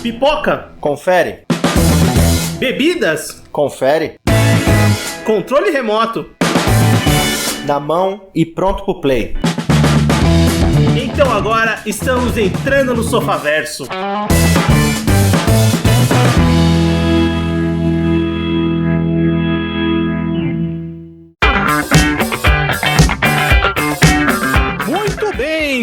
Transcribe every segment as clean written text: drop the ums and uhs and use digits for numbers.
Pipoca. Confere. Bebidas. Confere. Controle remoto. Na mão e pronto pro play. Então agora estamos entrando no Sofaverso.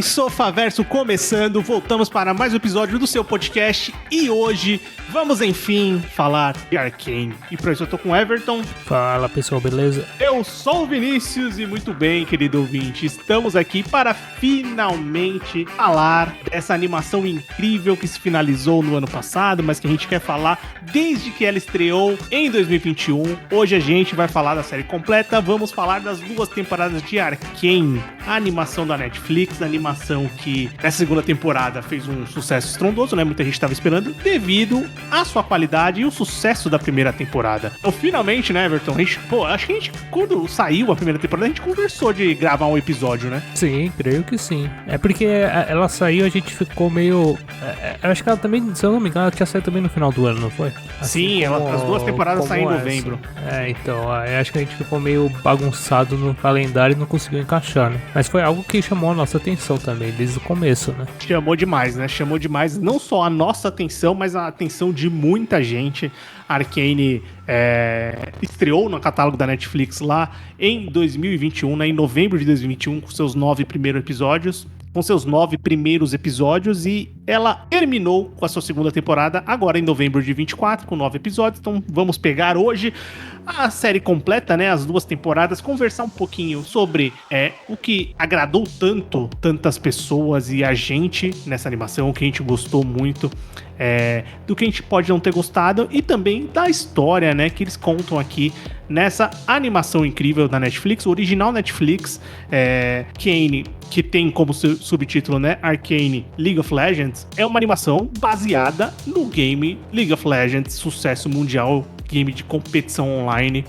Sofaverso começando, voltamos para mais um episódio do seu podcast e hoje vamos enfim falar de Arcane. E por isso eu tô com o Everton. Fala pessoal, beleza? Eu sou o Vinícius e muito bem, querido ouvinte, estamos aqui para finalmente falar dessa animação incrível que se finalizou no ano passado, mas que a gente quer falar desde que ela estreou em 2021. Hoje a gente vai falar da série completa, vamos falar das 2 temporadas de Arcane, a animação da Netflix, a animação que nessa segunda temporada fez um sucesso estrondoso, né? Muita gente estava esperando devido à sua qualidade e o sucesso da primeira temporada. Então, finalmente, né, Everton? Acho que a gente, quando saiu a primeira temporada, a gente conversou de gravar um episódio, né? Sim, creio que sim. É porque ela saiu, a gente ficou meio... Eu acho que ela também, se eu não me engano, ela tinha saído também no final do ano, não foi? Assim, sim, as 2 temporadas saem em novembro. Então, eu acho que a gente ficou meio bagunçado no calendário e não conseguiu encaixar, né? Mas foi algo que chamou a nossa atenção também, desde o começo, né? Chamou demais, né? Chamou demais não só a nossa atenção, mas a atenção de muita gente. Arcane estreou no catálogo da Netflix lá em 2021, né? Em novembro de 2021, com seus 9 primeiros episódios. E ela terminou com a sua segunda temporada agora em novembro de 24, com 9 episódios. Então vamos pegar hoje a série completa, né, as 2 temporadas, conversar um pouquinho sobre o que agradou tantas pessoas e a gente nessa animação, o que a gente gostou muito, do que a gente pode não ter gostado e também da história, né, que eles contam aqui nessa animação incrível da Netflix, o original Netflix, Arcane, que tem como subtítulo, né, Arcane League of Legends, é uma animação baseada no game League of Legends, sucesso mundial, game de competição online,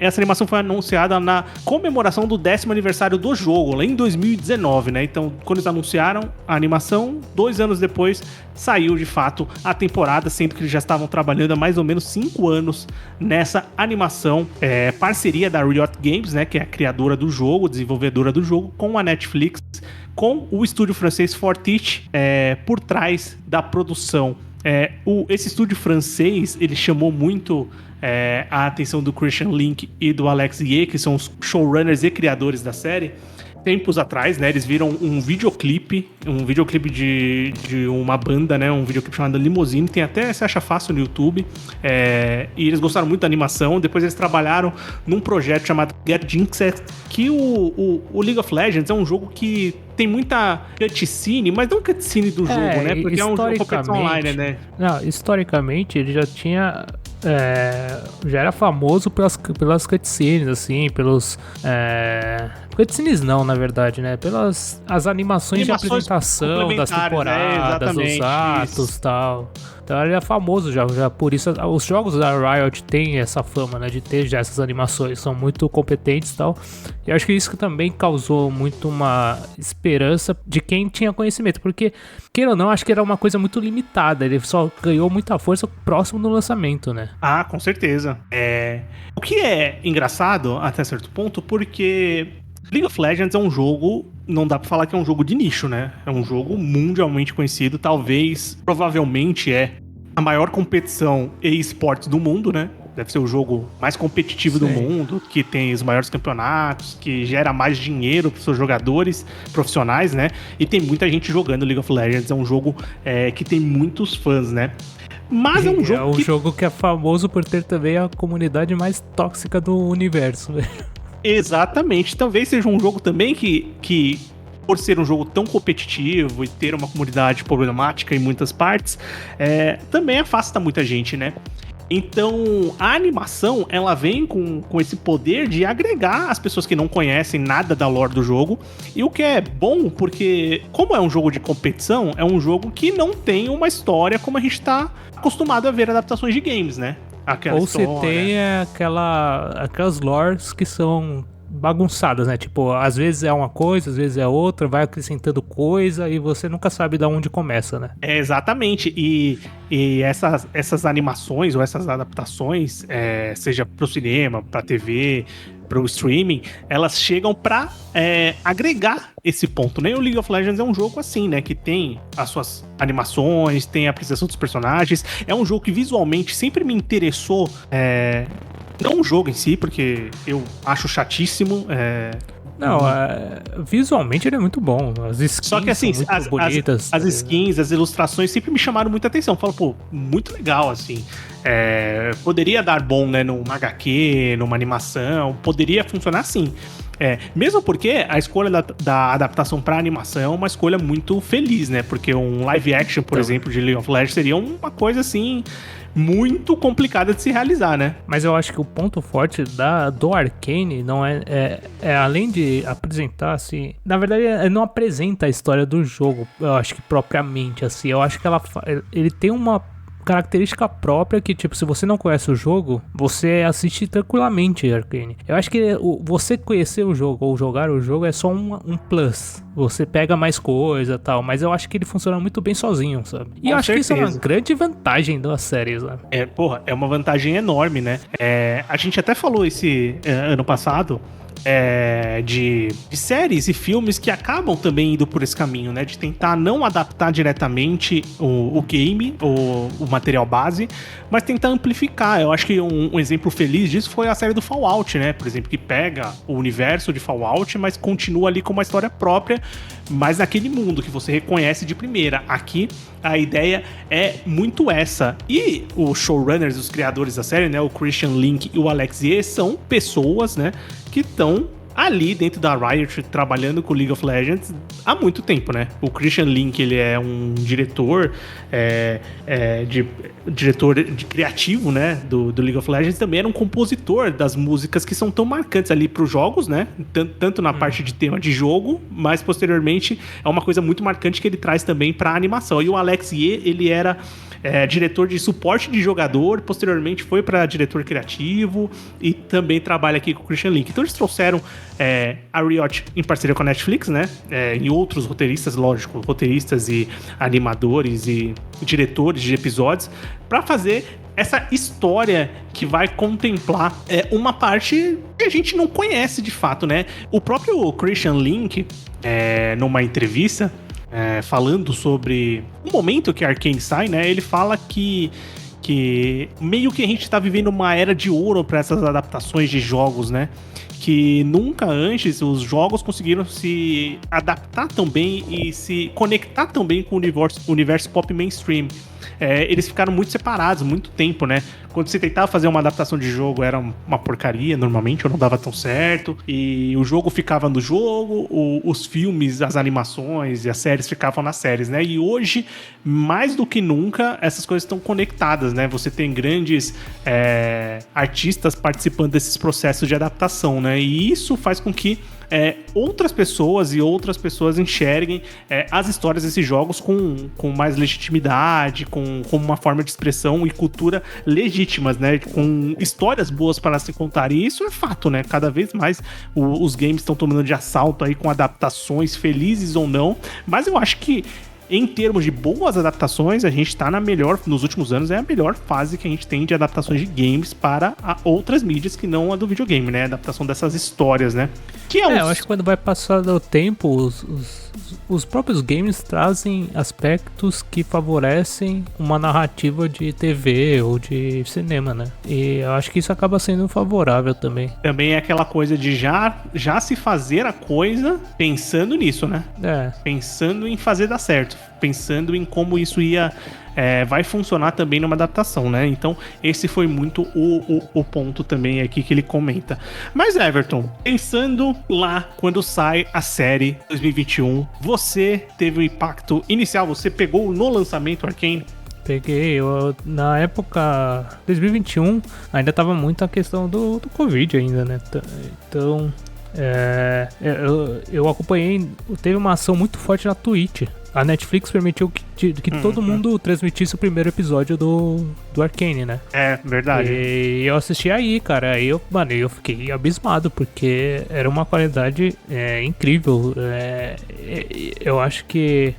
essa animação foi anunciada na comemoração do 10º aniversário do jogo, lá em 2019, né? Então, quando eles anunciaram a animação, 2 anos depois, saiu de fato a temporada, sendo que eles já estavam trabalhando há mais ou menos 5 anos nessa animação, parceria da Riot Games, né? Que é a criadora do jogo, desenvolvedora do jogo, com a Netflix, com o estúdio francês Fortiche por trás da produção. Esse estúdio francês, ele chamou muito a atenção do Christian Link e do Alex Ye, que são os showrunners e criadores da série. Tempos atrás, né, eles viram um videoclipe de uma banda, né, um videoclipe chamado Limousine, tem até, se acha fácil no YouTube, e eles gostaram muito da animação. Depois eles trabalharam num projeto chamado Get Jinxed, que o League of Legends é um jogo que tem muita cutscene, mas não cutscene do jogo, né, porque é um jogo de competição online, né. Não, historicamente ele já tinha... já era famoso pelas cutscenes, assim, pelos... cutscenes não, na verdade, né? Pelas animações de apresentação das temporadas, os atos e tal. Então ele é famoso já por isso. Os jogos da Riot têm essa fama, né? De ter já essas animações, são muito competentes e tal. E eu acho que isso que também causou muito uma esperança de quem tinha conhecimento. Porque, queira ou não, acho que era uma coisa muito limitada. Ele só ganhou muita força próximo do lançamento, né? Ah, com certeza. O que é engraçado até certo ponto, porque League of Legends é um jogo, não dá pra falar que é um jogo de nicho, né? É um jogo mundialmente conhecido, provavelmente é a maior competição e-sports do mundo, né? Deve ser o jogo mais competitivo do mundo, que tem os maiores campeonatos, que gera mais dinheiro para os seus jogadores profissionais, né? E tem muita gente jogando League of Legends, é um jogo que tem muitos fãs, né? Mas é um jogo que é famoso por ter também a comunidade mais tóxica do universo, velho. Exatamente. Talvez seja um jogo também que por ser um jogo tão competitivo e ter uma comunidade problemática em muitas partes, também afasta muita gente, né? Então, a animação, ela vem com esse poder de agregar as pessoas que não conhecem nada da lore do jogo. E o que é bom, porque como é um jogo de competição, é um jogo que não tem uma história como a gente tá acostumado a ver adaptações de games, né? Ou você tem aquelas lores que são bagunçadas, né? Tipo, às vezes é uma coisa, às vezes é outra, vai acrescentando coisa e você nunca sabe de onde começa, né? Exatamente. E essas animações ou essas adaptações, seja pro cinema, pra TV, pro streaming, elas chegam pra agregar esse ponto, né? O League of Legends é um jogo assim, né? Que tem as suas animações, tem a apreciação dos personagens. É um jogo que visualmente sempre me interessou. Não o jogo em si, porque eu acho chatíssimo. Não, visualmente ele é muito bom. As skins Só que assim, são muito bonitas. as skins, as ilustrações sempre me chamaram muita atenção. Falo, pô, muito legal, assim. Poderia dar bom, né, numa HQ, numa animação, poderia funcionar assim. Mesmo porque a escolha da adaptação pra animação é uma escolha muito feliz, né? Porque um live action, por exemplo, de League of Legends seria uma coisa assim muito complicada de se realizar, né? Mas eu acho que o ponto forte do Arcane não é além de apresentar, assim... Na verdade, ele não apresenta a história do jogo, eu acho que propriamente, assim. Eu acho que ele tem uma característica própria que, tipo, se você não conhece o jogo, você assiste tranquilamente Arcane. Eu acho que você conhecer o jogo ou jogar o jogo é só um plus. Você pega mais coisa e tal, mas eu acho que ele funciona muito bem sozinho, sabe? E eu acho que isso é uma grande vantagem da série, sabe? É uma vantagem enorme, né? A gente até falou esse ano passado de séries e filmes que acabam também indo por esse caminho, né? De tentar não adaptar diretamente o game, o material base, mas tentar amplificar. Eu acho que um exemplo feliz disso foi a série do Fallout, né? Por exemplo, que pega o universo de Fallout, mas continua ali com uma história própria, mas naquele mundo que você reconhece de primeira. Aqui, a ideia é muito essa. E os showrunners, os criadores da série, né? O Christian Link e o Alex Ye são pessoas, né? Que estão ali dentro da Riot trabalhando com League of Legends há muito tempo, né? O Christian Link, ele é um diretor de criativo, né? Do League of Legends, também era um compositor das músicas que são tão marcantes ali para os jogos, né? Tanto na parte de tema de jogo, mas posteriormente é uma coisa muito marcante que ele traz também para a animação. E o Alex Ye, ele era diretor de suporte de jogador, posteriormente foi para diretor criativo e também trabalha aqui com o Christian Link. Então eles trouxeram a Riot em parceria com a Netflix, né? E outros roteiristas, lógico, roteiristas e animadores e diretores de episódios para fazer essa história que vai contemplar uma parte que a gente não conhece de fato, né? O próprio Christian Link, numa entrevista, falando sobre o momento que a Arcane sai, né? Ele fala que meio que a gente tá vivendo uma era de ouro para essas adaptações de jogos, né? Que nunca antes os jogos conseguiram se adaptar tão bem e se conectar tão bem com o universo pop mainstream. Eles ficaram muito separados, muito tempo, né? Quando você tentava fazer uma adaptação de jogo, era uma porcaria, normalmente, ou não dava tão certo. E o jogo ficava no jogo, os filmes, as animações e as séries ficavam nas séries, né? E hoje, mais do que nunca, essas coisas estão conectadas, né? Você tem grandes artistas participando desses processos de adaptação, né? E isso faz com que outras pessoas enxerguem as histórias desses jogos com mais legitimidade, com uma forma de expressão e cultura legítimas, né? Com histórias boas para se contar. E isso é fato, né? Cada vez mais os games estão tomando de assalto aí com adaptações, felizes ou não. Mas eu acho que em termos de boas adaptações, a gente tá nos últimos anos, é a melhor fase que a gente tem de adaptações de games para outras mídias que não a do videogame, né? A adaptação dessas histórias, né? Eu acho que quando vai passando o tempo, os próprios games trazem aspectos que favorecem uma narrativa de TV ou de cinema, né? E eu acho que isso acaba sendo favorável também. Também é aquela coisa de já se fazer a coisa pensando nisso, né? Pensando em fazer dar certo. Pensando em como isso vai funcionar também numa adaptação, né? Então, esse foi muito o ponto também aqui que ele comenta. Mas, Everton, pensando lá quando sai a série 2021, você teve um impacto inicial? Você pegou no lançamento Arcane? Peguei, na época 2021 ainda tava muito a questão do Covid ainda, né? Então Eu acompanhei, teve uma ação muito forte na Twitch. A Netflix permitiu que todo mundo transmitisse o primeiro episódio do Arcane, né? É, verdade. E eu assisti aí, cara. Aí eu fiquei abismado, porque era uma qualidade incrível. Eu acho que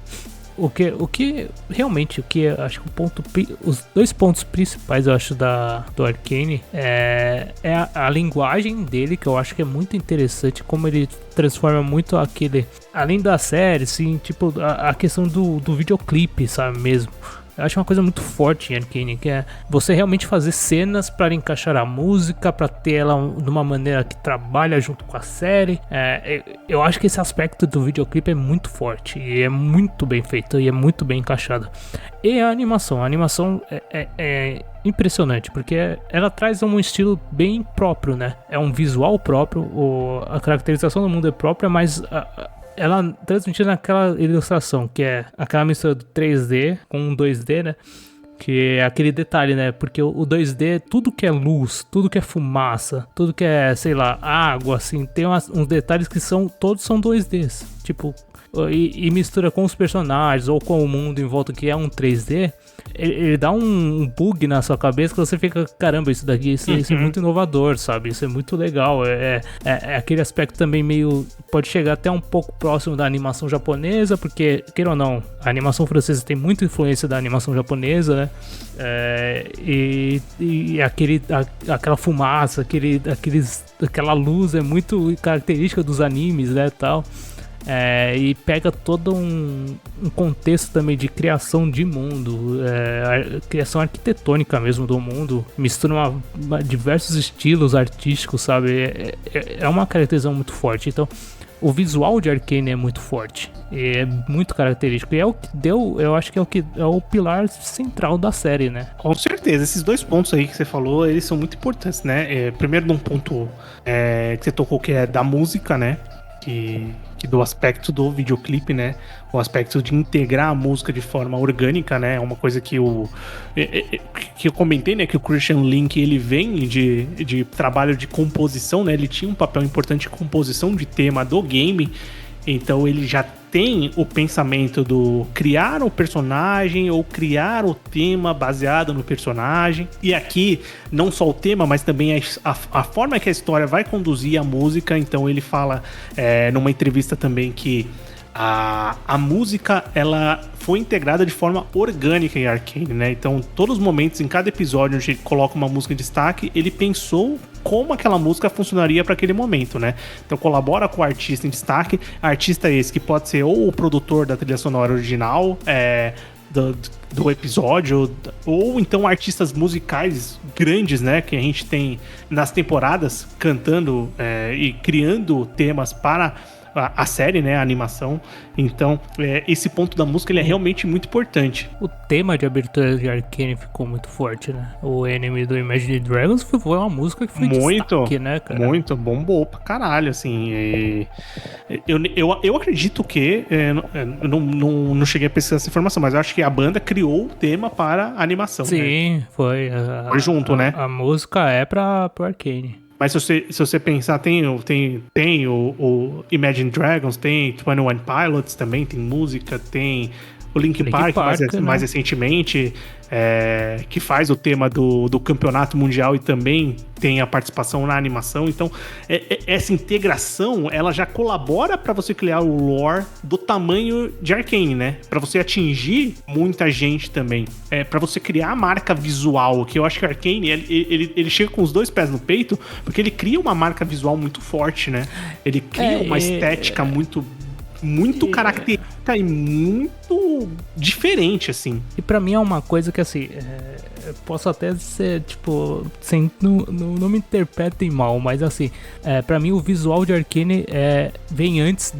o que realmente, acho que os dois pontos principais, eu acho, do Arcane é a linguagem dele, que eu acho que é muito interessante, como ele transforma muito aquele, além da série, assim, tipo, a questão do videoclipe, sabe, mesmo. Eu acho uma coisa muito forte em Arcane, que é você realmente fazer cenas para encaixar a música, para ter ela de uma maneira que trabalha junto com a série. Eu acho que esse aspecto do videoclipe é muito forte e é muito bem feito e é muito bem encaixado. E a animação é impressionante, porque ela traz um estilo bem próprio, né? É um visual próprio, a caracterização do mundo é própria, mas ela transmitindo aquela ilustração, que é aquela mistura do 3D com 2D, né? Que é aquele detalhe, né? Porque o 2D, tudo que é luz, tudo que é fumaça, tudo que é, sei lá, água, assim, tem uns detalhes que todos são 2Ds. Tipo, e mistura com os personagens ou com o mundo em volta, que é um 3D. Ele dá um bug na sua cabeça que você fica, caramba, isso é muito inovador, sabe? Isso é muito legal. É aquele aspecto também meio, pode chegar até um pouco próximo da animação japonesa, porque, queira ou não, a animação francesa tem muita influência da animação japonesa, né? Aquela fumaça, aquela luz é muito característica dos animes, né, tal. E pega todo um contexto também de criação de mundo, criação arquitetônica mesmo do mundo, mistura diversos estilos artísticos, sabe? É uma caracterização muito forte. Então, o visual de Arcane é muito forte, é muito característico, e é o que eu acho que é o pilar central da série, né? Com certeza, esses dois pontos aí que você falou, eles são muito importantes, né? Primeiro, num ponto que você tocou, que é da música, né? Que do aspecto do videoclipe, né? O aspecto de integrar a música de forma orgânica, né? É uma coisa que eu comentei, né? Que o Christian Link, ele vem de trabalho de composição, né? Ele tinha um papel importante de composição de tema do game. Então ele já tem o pensamento do criar o personagem ou criar o tema baseado no personagem. E aqui, não só o tema, mas também a forma que a história vai conduzir a música. Então ele fala numa entrevista também que a música, ela foi integrada de forma orgânica em Arcane, né? Então, todos os momentos, em cada episódio onde ele coloca uma música em destaque, ele pensou como aquela música funcionaria para aquele momento, né? Então, colabora com o artista em destaque. Artista esse que pode ser ou o produtor da trilha sonora original, do episódio, ou então artistas musicais grandes, né, que a gente tem nas temporadas cantando e criando temas para a série, né, a animação. Então, esse ponto da música, ele é realmente muito importante. O tema de abertura de Arcane ficou muito forte, né? O Enemy do Imagine Dragons foi uma música que foi destaque, né, cara? Muito, bombou pra caralho, assim. Eu acredito que, não cheguei a pesquisar essa informação, mas eu acho que a banda criou o tema para a animação. Sim, né? Foi junto, né? A música é pro Arcane. Mas se você pensar, tem o Imagine Dragons, tem 21 Pilots também, tem música, tem o Linkin Park mais recentemente, que faz o tema do campeonato mundial e também tem a participação na animação. Então, essa integração, ela já colabora para você criar o lore do tamanho de Arcane, né? Para você atingir muita gente também. Para você criar a marca visual, que eu acho que o Arcane, ele chega com os dois pés no peito, porque ele cria uma marca visual muito forte, né? Ele cria uma estética muito característica e muito diferente, assim. E pra mim é uma coisa que, assim, posso até ser, tipo, não me interpretem mal, mas assim, pra mim o visual de Arcane vem antes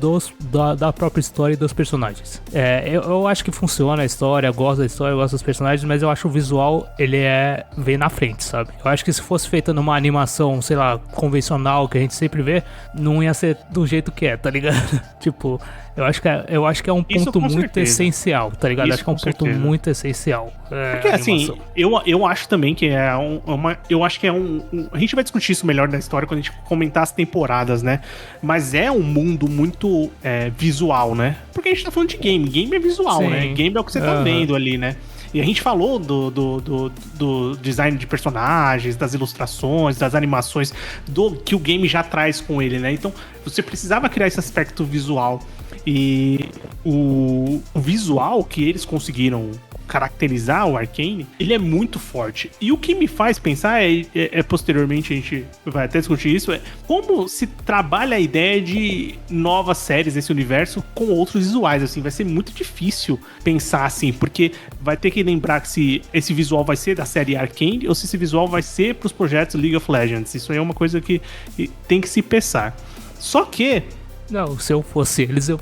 da própria história e dos personagens. Eu acho que funciona a história, eu gosto da história, eu gosto dos personagens, mas eu acho o visual, ele vem na frente, sabe? Eu acho que se fosse feita numa animação, sei lá, convencional, que a gente sempre vê, não ia ser do jeito que é, tá ligado? Tipo, eu acho que é um ponto muito essencial, tá ligado? Acho que é um ponto muito essencial. Porque assim, eu Eu acho também que eu acho que a gente vai discutir isso melhor na história quando a gente comentar as temporadas, né? Mas é um mundo muito visual, né? Porque a gente tá falando de game. Game é visual, Sim. né? Game é o que você tá vendo ali, né? E a gente falou do design de personagens, das ilustrações, das animações, do que o game já traz com ele, né? Então, você precisava criar esse aspecto visual. E o visual que eles conseguiram caracterizar o Arcane, ele é muito forte. E o que me faz pensar posteriormente, a gente vai até discutir isso, é como se trabalha a ideia de novas séries desse universo com outros visuais, assim, vai ser muito difícil pensar assim, porque vai ter que lembrar que se esse visual vai ser da série Arcane ou se esse visual vai ser pros projetos League of Legends. Isso aí é uma coisa que tem que se pensar. Só que Não, se eu fosse eles, eu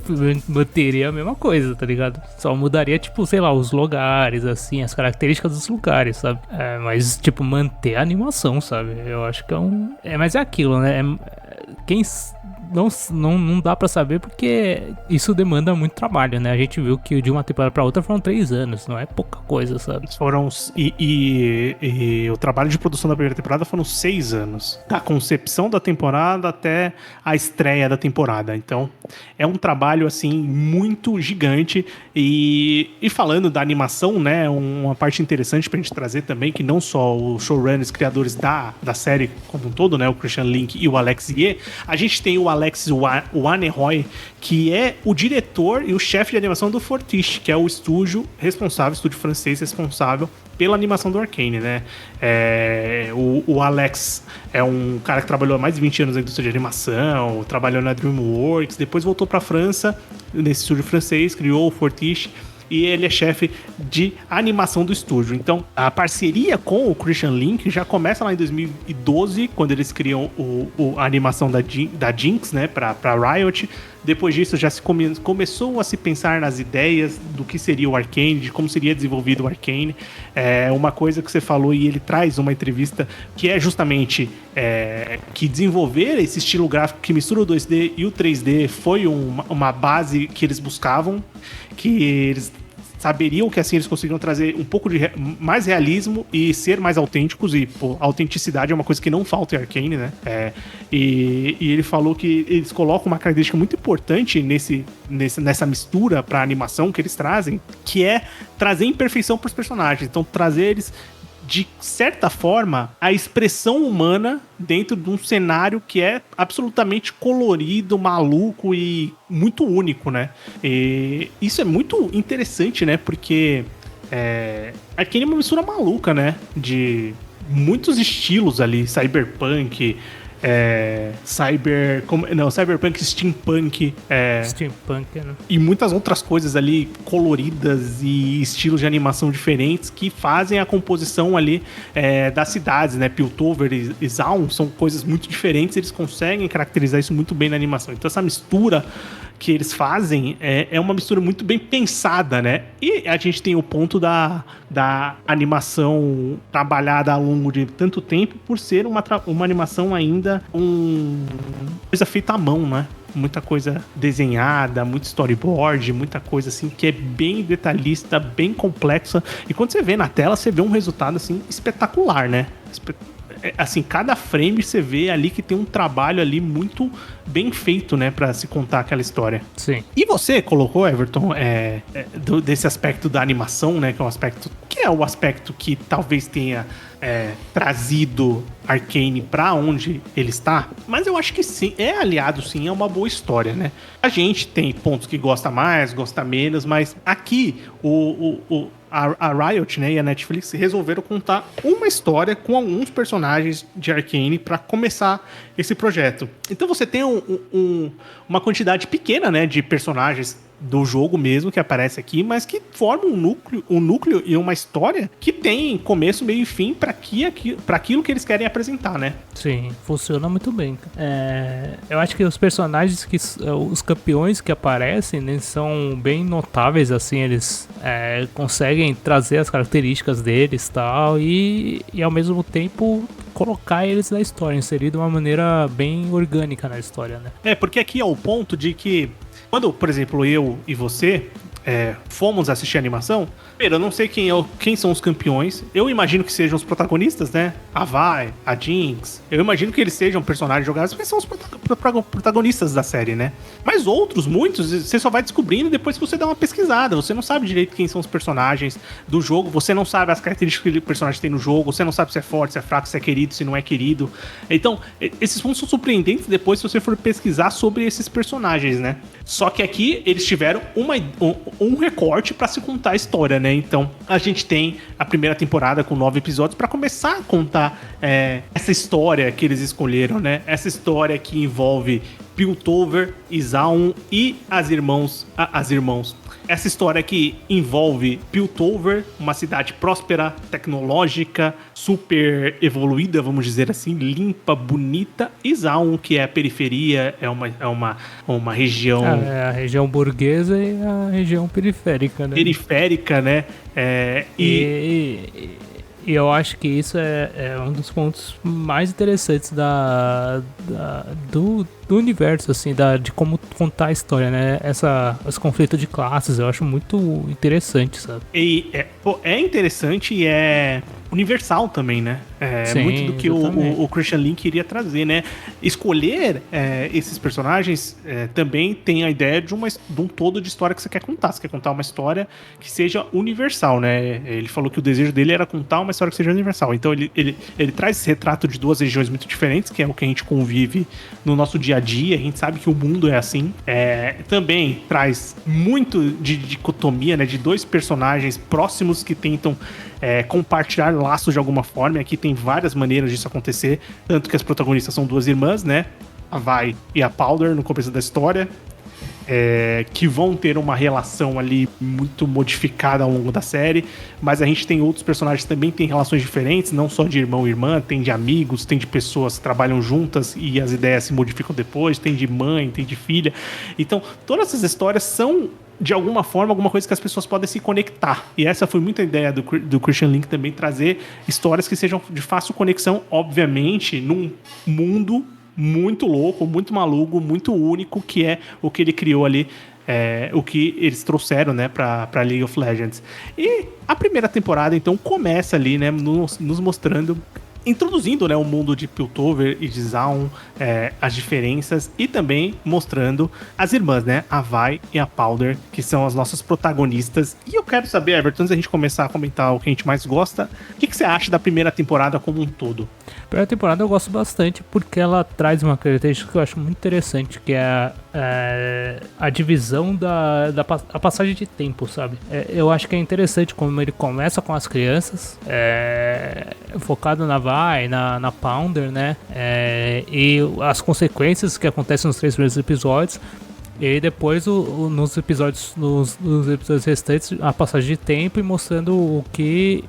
manteria a mesma coisa, tá ligado? Só mudaria, tipo, sei lá, os lugares, assim, as características dos lugares, sabe? Mas, tipo, manter a animação, sabe? Eu acho que é um... mas é aquilo, né? Quem... Não dá pra saber porque isso demanda muito trabalho, né? A gente viu que de uma temporada pra outra foram 3 anos, não é pouca coisa, sabe? E o trabalho de produção da primeira temporada foram 6 anos. Da concepção da temporada até a estreia da temporada. Então, é um trabalho, assim, muito gigante. E falando da animação, né? Uma parte interessante pra gente trazer também, que não só os showrunners, criadores da série como um todo, né? O Christian Link e o Alex Ye, a gente tem o Alex Waneroy, que é o diretor e o chefe de animação do Fortiche, que é o estúdio francês responsável pela animação do Arcane, né? O Alex é um cara que trabalhou há mais de 20 anos na indústria de animação, trabalhou na DreamWorks, depois voltou pra França, nesse estúdio francês, criou o Fortiche, e ele é chefe de animação do estúdio. Então, a parceria com o Christian Link já começa lá em 2012, quando eles criam a animação da Jinx, né, pra Riot. Depois disso, já começou a se pensar nas ideias do que seria o Arcane, de como seria desenvolvido o Arcane. Uma coisa que você falou, e ele traz uma entrevista, que é justamente que desenvolver esse estilo gráfico que mistura o 2D e o 3D foi uma base que eles buscavam, que eles saberiam que assim eles conseguiram trazer um pouco de mais realismo e ser mais autênticos, e pô, a autenticidade é uma coisa que não falta em Arcane, né? E ele falou que eles colocam uma característica muito importante nessa mistura pra animação que eles trazem, que é trazer imperfeição pros personagens. Então trazer eles, de certa forma, a expressão humana dentro de um cenário que é absolutamente colorido, maluco e muito único, né? E isso é muito interessante, né? Porque Arcane é uma mistura maluca, né? De muitos estilos ali, cyberpunk, cyberpunk, steampunk, Steampunk, né? e muitas outras coisas ali coloridas e estilos de animação diferentes que fazem a composição ali das cidades, né? Piltover e Zaun são coisas muito diferentes, eles conseguem caracterizar isso muito bem na animação. Então essa mistura que eles fazem é uma mistura muito bem pensada, né? E a gente tem o ponto da animação trabalhada ao longo de tanto tempo por ser uma animação ainda coisa feita à mão, né? Muita coisa desenhada, muito storyboard, muita coisa assim que é bem detalhista, bem complexa. E quando você vê na tela, você vê um resultado assim espetacular, né? Assim, cada frame você vê ali que tem um trabalho ali muito bem feito, né, pra se contar aquela história. Sim. E você colocou, Everton, desse aspecto da animação, né, que é o aspecto que talvez tenha trazido Arcane pra onde ele está, mas eu acho que sim, aliado sim a uma boa história, né? A gente tem pontos que gosta mais, gosta menos, mas aqui a Riot, né, e a Netflix resolveram contar uma história com alguns personagens de Arcane para começar esse projeto. Então você tem uma quantidade pequena, né, de personagens do jogo mesmo que aparece aqui, mas que formam um núcleo e uma história que tem começo, meio e fim para aquilo que eles querem apresentar, né? Sim, funciona muito bem. Eu acho que os personagens, os campeões que aparecem, né, são bem notáveis, assim, eles conseguem trazer as características deles tal, e ao mesmo tempo colocar eles na história, inserir de uma maneira bem orgânica na história, né? Porque aqui é o ponto de que quando, por exemplo, eu e você, fomos assistir a animação, primeiro, eu não sei quem são os campeões. Eu imagino que sejam os protagonistas, né? A Vi, a Jinx. Eu imagino que eles sejam personagens jogados, porque são os protagonistas da série, né? Mas outros, muitos, você só vai descobrindo depois que você dá uma pesquisada. Você não sabe direito quem são os personagens do jogo, você não sabe as características que o personagem tem no jogo, você não sabe se é forte, se é fraco, se é querido, se não é querido. Então, esses pontos são surpreendentes depois se você for pesquisar sobre esses personagens, né? Só que aqui eles tiveram um recorte pra se contar a história, né? Então, a gente tem a primeira temporada com 9 episódios pra começar a contar essa história que eles escolheram, né? Essa história que envolve Piltover, Zaun e as irmãos. Essa história que envolve Piltover, uma cidade próspera, tecnológica, super evoluída, vamos dizer assim, limpa, bonita, e Zaun, que é a periferia, é uma região... É a região burguesa e a região periférica, né? Periférica, né? E eu acho que isso é um dos pontos mais interessantes do universo, assim, de como contar a história, né? Esse conflito de classes, eu acho muito interessante, sabe? E é interessante e é universal também, né? Sim, muito do que o Christian Link queria trazer, né? Escolher esses personagens também tem a ideia de um todo de história que você quer contar. Você quer contar uma história que seja universal, né? Ele falou que o desejo dele era contar uma história que seja universal. Então ele traz esse retrato de duas regiões muito diferentes, que é o que a gente convive no nosso dia a dia. A gente sabe que o mundo é assim. Também traz muito de dicotomia, né? De dois personagens próximos que tentam compartilhar laços de alguma forma. E aqui tem várias maneiras disso acontecer, tanto que as protagonistas são duas irmãs, né? A Vi e a Powder no começo da história, que vão ter uma relação ali muito modificada ao longo da série, mas a gente tem outros personagens que também têm relações diferentes, não só de irmão e irmã, tem de amigos, tem de pessoas que trabalham juntas e as ideias se modificam depois, tem de mãe, tem de filha. Então, todas essas histórias são, de alguma forma, alguma coisa que as pessoas podem se conectar. E essa foi muita ideia do Christian Link também, trazer histórias que sejam de fácil conexão, obviamente, num mundo muito louco, muito maluco, muito único, que é o que ele criou ali, o que eles trouxeram, né, pra League of Legends. E a primeira temporada, então, começa ali, né, nos mostrando, introduzindo, né, o mundo de Piltover e de Zaun, as diferenças, e também mostrando as irmãs, né, a Vi e a Powder, que são as nossas protagonistas. E eu quero saber, Everton, antes da gente começar a comentar o que a gente mais gosta, o que você acha da primeira temporada como um todo? A primeira temporada eu gosto bastante porque ela traz uma característica que eu acho muito interessante, que é a divisão a passagem de tempo, sabe? Eu acho que é interessante como ele começa com as crianças, focado na Vi, na Powder, né? E as consequências que acontecem nos 3 primeiros episódios. E depois nos episódios restantes, a passagem de tempo e mostrando o que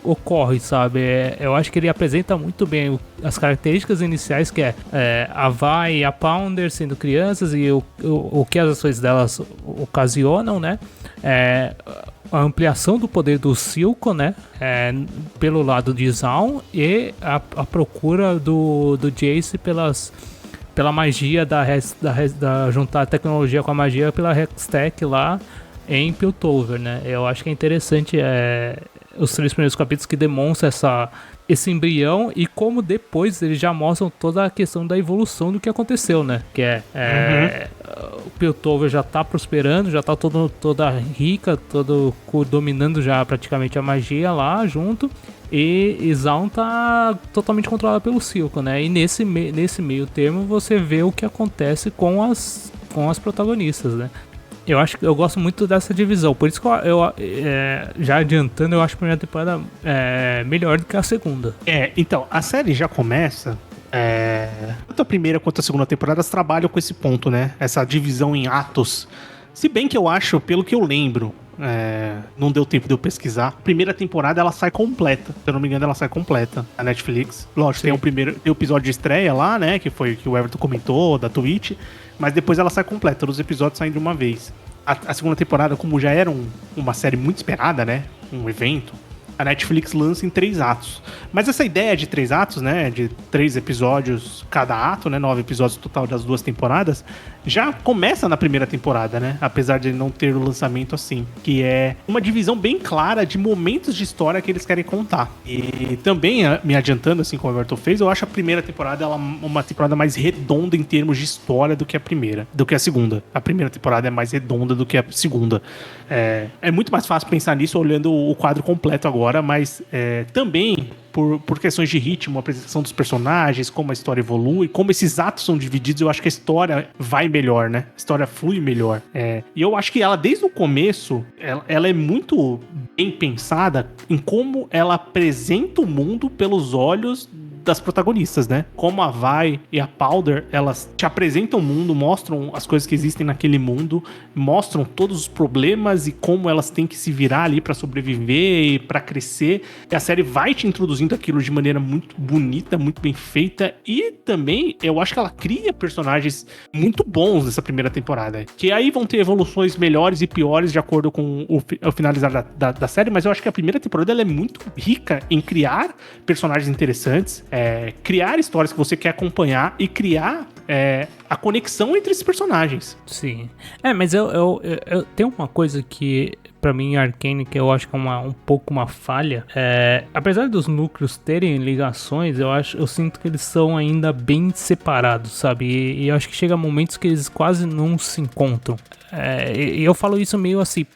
ocorre, sabe? Eu acho que ele apresenta muito bem as características iniciais, que a Vi e a Powder sendo crianças e o que as ações delas ocasionam, né? A ampliação do poder do Silco, né? Pelo lado de Zaun, e a procura do Jace pela magia da juntar a tecnologia com a magia pela Hextech lá em Piltover, né? Eu acho que é interessante os 3 primeiros capítulos que demonstram esse embrião e como depois eles já mostram toda a questão da evolução do que aconteceu, né? Que o Piltover já tá prosperando, já tá toda rica, todo dominando já praticamente a magia lá junto. E Zaun tá totalmente controlado pelo Silco, né? E nesse meio termo você vê o que acontece com as protagonistas, né? Eu gosto muito dessa divisão, por isso que já adiantando, eu acho a primeira temporada melhor do que a segunda. Então, a série já começa... tanto a primeira quanto a segunda temporada trabalham com esse ponto, né? Essa divisão em atos. Se bem que eu acho, pelo que eu lembro, não deu tempo de eu pesquisar, a primeira temporada ela sai completa. Se eu não me engano, ela sai completa na Netflix. Lógico, tem o episódio de estreia lá, né? Que foi que o Everton comentou, da Twitch. Mas depois ela sai completa, todos os episódios saem de uma vez. A segunda temporada, como já era uma série muito esperada, né? Um evento, a Netflix lança em 3 atos. Mas essa ideia de 3 atos, né? De 3 episódios cada ato, né? 9 episódios total das 2 temporadas, já começa na primeira temporada, né? Apesar de não ter o lançamento assim. Que é uma divisão bem clara de momentos de história que eles querem contar. E também, me adiantando, assim como o Everton fez, eu acho a primeira temporada ela uma temporada mais redonda em termos de história do que a segunda. A primeira temporada é mais redonda do que a segunda. É muito mais fácil pensar nisso olhando o quadro completo agora, mas também por questões de ritmo, a apresentação dos personagens, como a história evolui, como esses atos são divididos, eu acho que a história vai melhor, né? A história flui melhor. E eu acho que ela, desde o começo, ela é muito bem pensada em como ela apresenta o mundo pelos olhos das protagonistas, né? Como a Vi e a Powder, elas te apresentam o mundo, mostram as coisas que existem naquele mundo, mostram todos os problemas e como elas têm que se virar ali pra sobreviver e pra crescer. E a série vai te introduzindo aquilo de maneira muito bonita, muito bem feita, e também eu acho que ela cria personagens muito bons nessa primeira temporada, que aí vão ter evoluções melhores e piores de acordo com o finalizar da série, mas eu acho que a primeira temporada ela é muito rica em criar personagens interessantes, criar histórias que você quer acompanhar e criar a conexão entre esses personagens. Sim. Mas eu tenho uma coisa que, pra mim, Arcane, que eu acho que é um pouco uma falha. Apesar dos núcleos terem ligações, eu sinto que eles são ainda bem separados, sabe? E eu acho que chega momentos que eles quase não se encontram. E eu falo isso meio assim,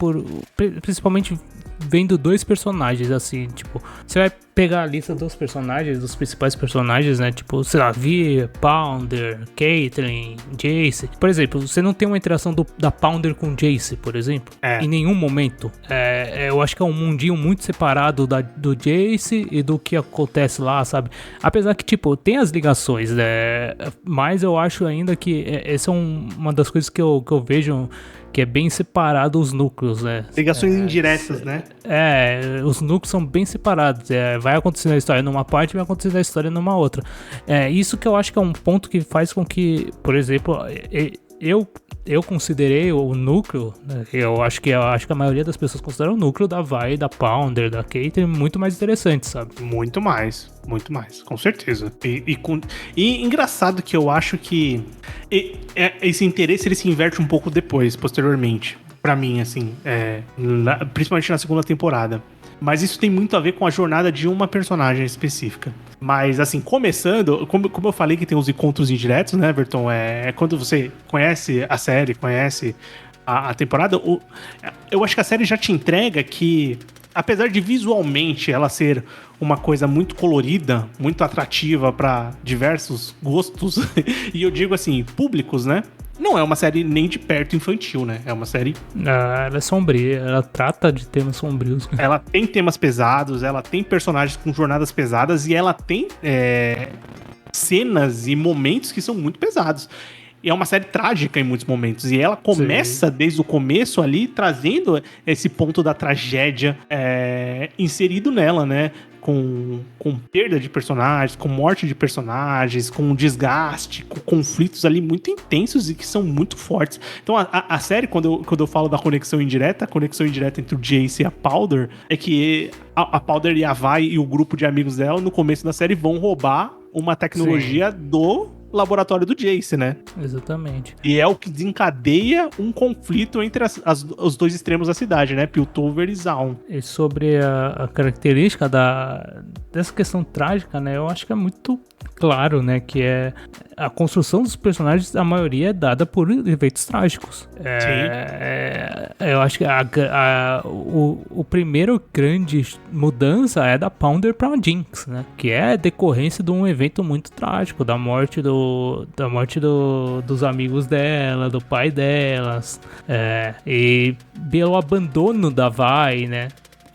principalmente vendo dois personagens, assim, tipo, você vai pegar a lista dos personagens, dos principais personagens, né, tipo, sei lá, Vi, Pounder, Caitlyn, Jace. Por exemplo, você não tem uma interação da Pounder com Jace, por exemplo, em nenhum momento. Eu acho que é um mundinho muito separado do Jace e do que acontece lá, sabe? Apesar que, tipo, tem as ligações, né, mas eu acho ainda que essa é uma das coisas que eu vejo que é bem separado os núcleos, né? Ligações indiretas, né? Os núcleos são bem separados. Vai acontecer a história numa parte e vai acontecer a história numa outra. Isso que eu acho que é um ponto que faz com que, por exemplo, eu considerei o núcleo, né, eu acho que a maioria das pessoas consideram o núcleo da Vi, da Pounder, da Caitlyn muito mais interessante, sabe? Muito mais, com certeza. E engraçado que eu acho que esse interesse ele se inverte um pouco posteriormente, pra mim, assim, principalmente na segunda temporada. Mas isso tem muito a ver com a jornada de uma personagem específica. Mas, assim, começando, como eu falei que tem os encontros indiretos, né, Everton? Quando você conhece a série, conhece a temporada, eu acho que a série já te entrega que, apesar de visualmente ela ser uma coisa muito colorida, muito atrativa para diversos gostos, e eu digo assim, públicos, né? Não é uma série nem de perto infantil, né? É uma série... Ela é sombria, ela trata de temas sombrios. Ela tem temas pesados, ela tem personagens com jornadas pesadas e ela tem cenas e momentos que são muito pesados. E é uma série trágica em muitos momentos. E ela começa desde o começo ali, trazendo esse ponto da tragédia inserido nela, né? Com perda de personagens, com morte de personagens, com desgaste, com conflitos ali muito intensos e que são muito fortes. Então a série, quando eu falo da conexão indireta, a conexão indireta entre o Jace e a Powder, é que a Powder e a Vi e o grupo de amigos dela, no começo da série, vão roubar uma tecnologia do laboratório do Jace, né? Exatamente. E é o que desencadeia um conflito entre os dois extremos da cidade, né? Piltover e Zaun. E sobre a característica dessa questão trágica, né? Eu acho que é muito claro, né? Que a construção dos personagens, a maioria é dada por eventos trágicos. Eu acho que o primeiro grande mudança é da Pounder pra Jinx, né? Que é decorrência de um evento muito trágico, da morte dos amigos dela, do pai delas, e pelo abandono da Vi, né?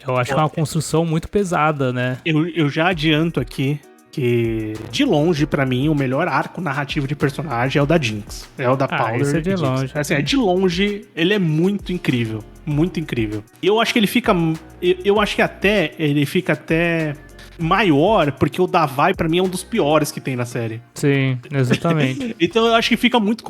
Eu acho que é uma construção muito pesada, né? Eu já adianto aqui que, de longe, pra mim, o melhor arco narrativo de personagem é o da Jinx. É o da Powder. Esse é de longe. Assim, de longe, ele é muito incrível. Muito incrível. E eu acho que ele fica... Eu acho que ele fica até maior, porque o da Vi, pra mim, é um dos piores que tem na série. Sim, exatamente. Então eu acho que fica muito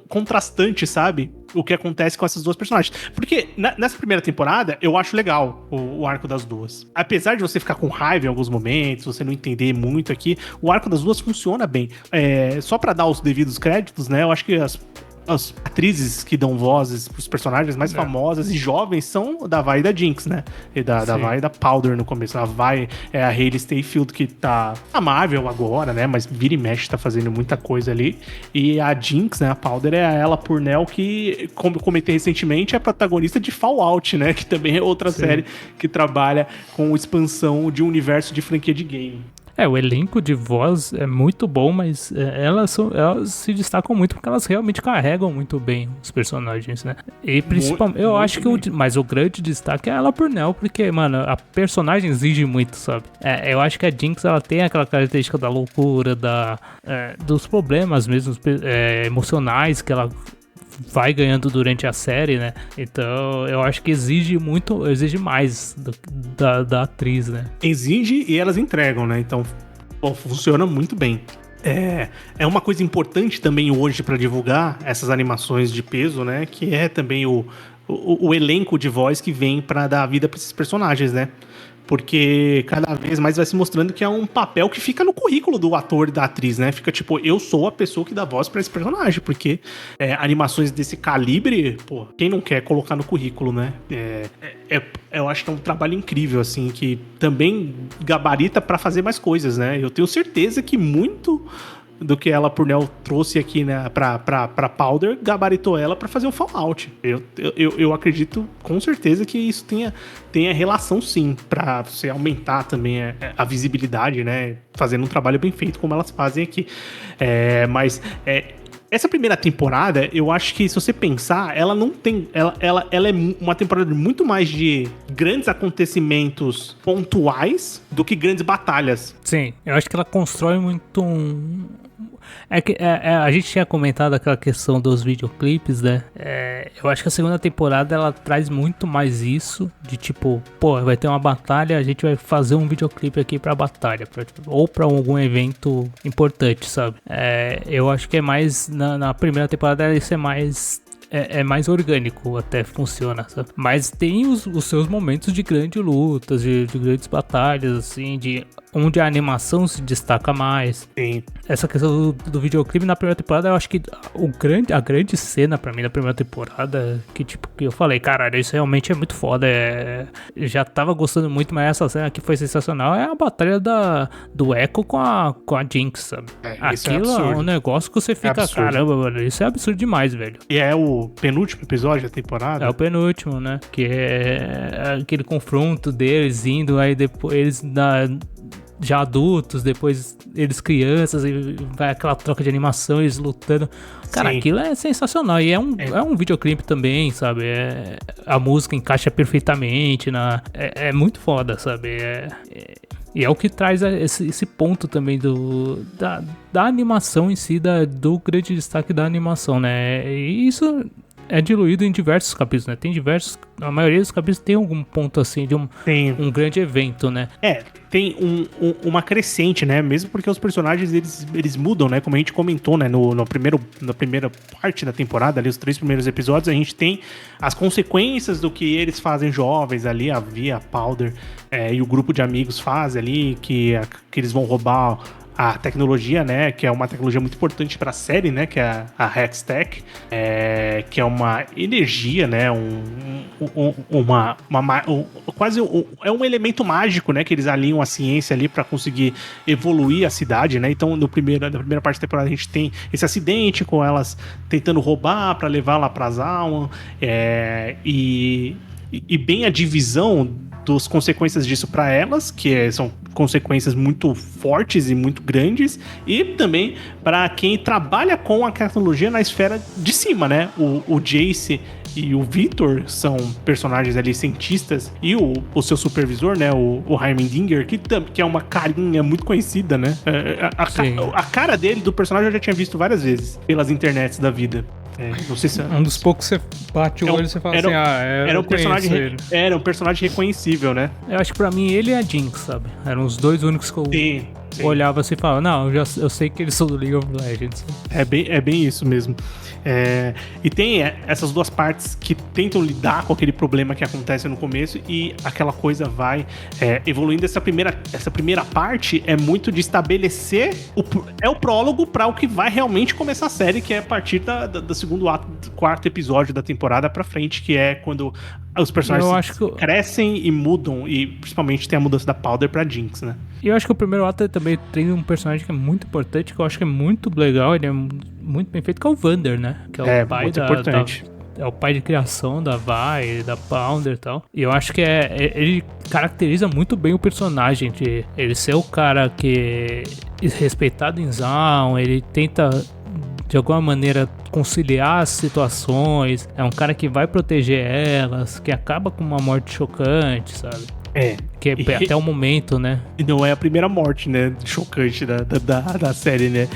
contrastante, sabe? O que acontece com essas duas personagens. Porque nessa primeira temporada, eu acho legal o arco das duas. Apesar de você ficar com raiva em alguns momentos, você não entender muito aqui, o arco das duas funciona bem. Só pra dar os devidos créditos, né? Eu acho que as atrizes que dão vozes pros personagens mais famosas e jovens são da Vi e da Jinx, né? E da Vi e da Powder no começo. A Vi é a Hailey Steinfeld, que tá na Marvel agora, né? Mas vira e mexe, tá fazendo muita coisa ali. E a Jinx, né? A Powder é a Ella Purnell, que, como eu comentei recentemente, é a protagonista de Fallout, né? Que também é outra série que trabalha com expansão de um universo de franquia de game. O elenco de voz é muito bom, mas elas se destacam muito porque elas realmente carregam muito bem os personagens, né? E principalmente, eu acho que mas o grande destaque é ela Purnell, porque, mano, a personagem exige muito, sabe? Eu acho que a Jinx, ela tem aquela característica da loucura, dos problemas mesmo, emocionais que ela vai ganhando durante a série, né? Então, eu acho que exige mais da atriz, né? Exige e elas entregam, né? Então, funciona muito bem. É uma coisa importante também hoje para divulgar essas animações de peso, né? Que é também o elenco de voz que vem para dar vida para esses personagens, né? Porque cada vez mais vai se mostrando que é um papel que fica no currículo do ator e da atriz, né? Fica tipo, eu sou a pessoa que dá voz pra esse personagem, porque animações desse calibre, pô, quem não quer colocar no currículo, né? Eu acho que é um trabalho incrível, assim, que também gabarita pra fazer mais coisas, né? Eu tenho certeza que muito do que ela Purnell trouxe aqui, né, pra Powder, gabaritou ela pra fazer o Fallout. Eu acredito com certeza que isso tenha relação, sim, pra você aumentar também a visibilidade, né, fazendo um trabalho bem feito como elas fazem aqui. Mas essa primeira temporada, eu acho que se você pensar, ela não tem... Ela é uma temporada muito mais de grandes acontecimentos pontuais do que grandes batalhas. Sim, eu acho que ela constrói muito a gente tinha comentado aquela questão dos videoclipes, né? Eu acho que a segunda temporada ela traz muito mais isso, de tipo, pô, vai ter uma batalha, a gente vai fazer um videoclipe aqui pra batalha, ou pra algum evento importante, sabe? Eu acho que é mais, na primeira temporada isso é mais... É mais orgânico, até funciona, sabe? Mas tem os seus momentos de grandes lutas, de grandes batalhas, assim, onde a animação se destaca mais. Sim. Essa questão do videoclipe na primeira temporada, eu acho que a grande cena pra mim na primeira temporada, que eu falei, caralho, isso realmente é muito foda. Eu já tava gostando muito, mas essa cena aqui foi sensacional. É a batalha do Echo com a Jinx, sabe? Aquilo é um negócio que você fica, caramba, mano, isso é absurdo demais, velho. E é o penúltimo episódio da temporada? É o penúltimo, né? Que é aquele confronto deles indo, aí depois eles já adultos, depois eles crianças, e vai aquela troca de animação, eles lutando. Cara, aquilo é sensacional. E é um videoclipe também, sabe? A música encaixa perfeitamente. É muito foda, sabe? E é o que traz esse ponto também da animação em si, do grande destaque da animação, né? E isso é diluído em diversos capítulos, né? A maioria dos capítulos tem algum ponto assim de um grande evento, né? Tem uma crescente, né? Mesmo porque os personagens, eles mudam, né? Como a gente comentou, né? Na primeira parte da temporada, ali, os 3 primeiros episódios, a gente tem as consequências do que eles fazem jovens ali, a Vi, a Powder e o grupo de amigos fazem ali, que eles vão roubar a tecnologia, né, que é uma tecnologia muito importante para a série, né, que é a Hextech, que é uma energia, né, quase um elemento mágico, né, que eles alinham a ciência ali para conseguir evoluir a cidade, né. Então, na primeira parte da temporada a gente tem esse acidente com elas tentando roubar para levar lá para Zaun, e bem a divisão das consequências disso para elas, que são consequências muito fortes e muito grandes, e também para quem trabalha com a tecnologia na esfera de cima, né? O Jace e o Victor são personagens ali, cientistas, e o seu supervisor, né? O Heimendinger, que é uma carinha muito conhecida, né? A cara dele, do personagem, eu já tinha visto várias vezes pelas internets da vida. Não sei se um dos poucos que você bate o olho e você fala era um personagem reconhecível, né? Eu acho que pra mim ele é a Jinx, sabe? Eram os dois únicos que eu olhava assim e falava, não, eu sei que eles são do League of Legends. É bem isso mesmo. E tem essas duas partes que tentam lidar com aquele problema que acontece no começo e aquela coisa vai evoluindo. Essa primeira parte é muito de estabelecer o prólogo para o que vai realmente começar a série, que é a partir do segundo ato, do quarto episódio da temporada pra frente, que é quando os personagens crescem e mudam, e principalmente tem a mudança da Powder pra Jinx, né? E eu acho que o primeiro ato também tem um personagem que é muito importante, que eu acho que é muito legal, ele é muito bem feito, que é o Vander, né? Que é o pai muito importante. É o pai de criação da Vi, da Powder e tal. E eu acho que ele caracteriza muito bem o personagem, de ele ser o cara que é respeitado em Zaun, ele tenta de alguma maneira conciliar as situações, é um cara que vai proteger elas, que acaba com uma morte chocante, sabe? Que é até o momento, né? E não é a primeira morte, né? Chocante da série, né?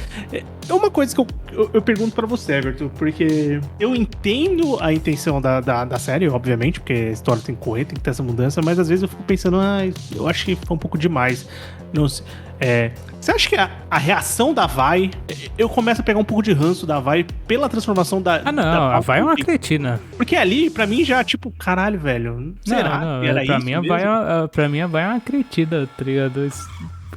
É uma coisa que eu pergunto pra você, Everton, porque eu entendo a intenção da série, obviamente, porque a história tem que correr, tem que ter essa mudança, mas às vezes eu fico pensando, eu acho que foi um pouco demais. Não sei. Você acha que a reação da Vi... Eu começo a pegar um pouco de ranço da Vi pela transformação da... a Vi é uma cretina. Porque ali, pra mim, já, tipo, caralho, velho. Será que era pra isso mim, mesmo? Pra mim, a Vi é uma cretina, tá ligado?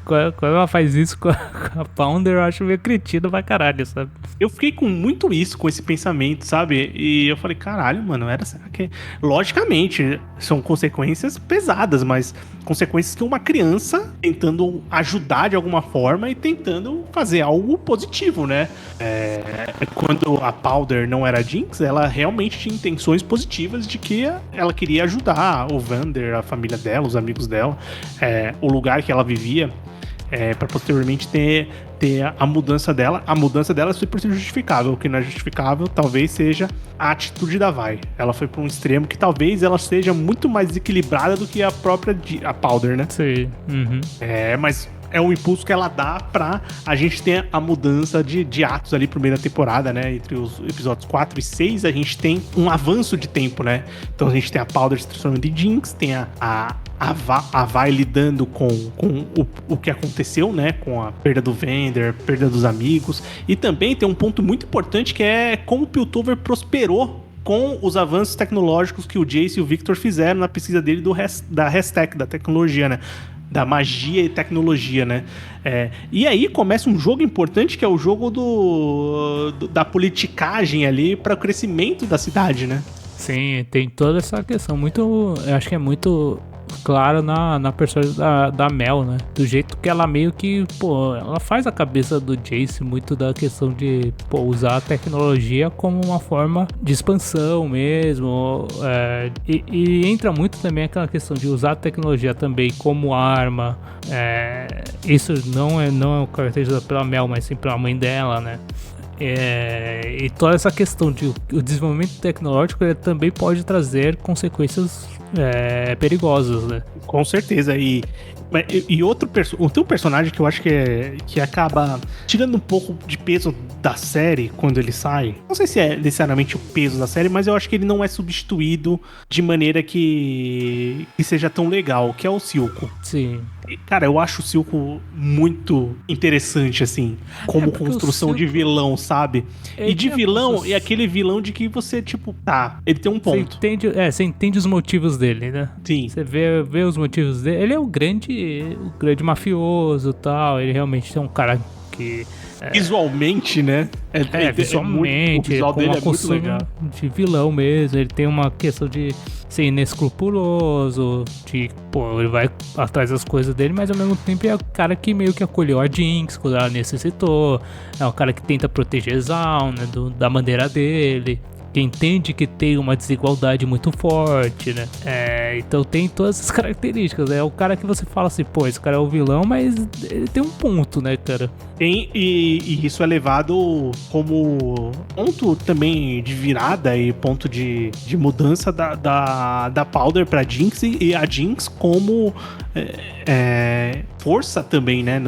Quando ela faz isso com a Pounder, eu acho meio cretina pra caralho, sabe? Eu fiquei com muito isso, com esse pensamento, sabe? E eu falei, caralho, mano, será que... Logicamente, são consequências pesadas, mas consequências que uma criança tentando ajudar de alguma forma e tentando fazer algo positivo, né? Quando a Powder não era Jinx, ela realmente tinha intenções positivas de que ela queria ajudar o Vander, a família dela, os amigos dela, o lugar que ela vivia. Para posteriormente ter a mudança dela. A mudança dela é 100% justificável. O que não é justificável talvez seja a atitude da Vi. Ela foi para um extremo que talvez ela seja muito mais desequilibrada do que a própria a Powder, né? Sim. Uhum. Mas é um impulso que ela dá pra a gente ter a mudança de atos ali pro meio da temporada, né? Entre os episódios 4 e 6, a gente tem um avanço de tempo, né? Então a gente tem a Powder se transformando em Jinx, tem a Vi lidando com o que aconteceu, né? Com a perda do Vander, perda dos amigos. E também tem um ponto muito importante que é como o Piltover prosperou com os avanços tecnológicos que o Jace e o Victor fizeram na pesquisa dele da hashtag, da tecnologia, né? Da magia e tecnologia, né? E aí começa um jogo importante, que é o jogo da politicagem ali para o crescimento da cidade, né? Sim, tem toda essa questão eu acho que é muito claro na personagem da Mel, né? Do jeito que ela meio que, ela faz a cabeça do Jace muito da questão de, usar a tecnologia como uma forma de expansão mesmo. E entra muito também aquela questão de usar a tecnologia também como arma. Isso não é caracterizado pela Mel, mas sim pela mãe dela, né? E toda essa questão de o desenvolvimento tecnológico também pode trazer consequências perigosas, né? Com certeza. E outro personagem que eu acho que acaba tirando um pouco de peso da série quando ele sai. Não sei se é necessariamente o peso da série, mas eu acho que ele não é substituído de maneira que seja tão legal, que é o Silco. Sim. Cara, eu acho o Silco muito interessante, assim, como construção de vilão, sabe? E de vilão, é aquele vilão de que você, tipo, ele tem um ponto. Você entende os motivos dele, né? Sim. Você vê os motivos dele. Ele é o grande mafioso e tal. Ele realmente é um cara que... Visualmente, né? Visualmente, o visual com dele uma é muito legal. De vilão mesmo. Ele tem uma questão de ser inescrupuloso, de, ele vai atrás das coisas dele, mas ao mesmo tempo é o cara que meio que acolheu a Jinx quando ela necessitou. É o cara que tenta proteger Zaun, né, da bandeira dele. Que entende que tem uma desigualdade muito forte, né? Então tem todas essas características. É o cara que você fala assim, esse cara é o vilão, mas ele tem um ponto, né, cara? Tem, e isso é levado como ponto também de virada e ponto de mudança da Powder pra Jinx, e a Jinx como força também, né,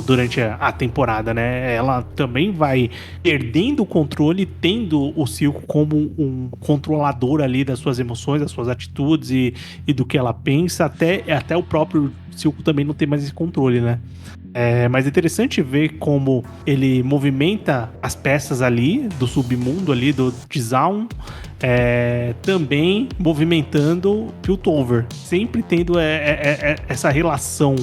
durante a temporada, né? Ela também vai perdendo o controle, tendo o Silco como um controlador ali das suas emoções, das suas atitudes e do que ela pensa, até o próprio Silco também não tem mais esse controle, né? Mas é interessante ver como ele movimenta as peças ali do submundo ali do Zaun, também movimentando Piltover, sempre tendo essa relação,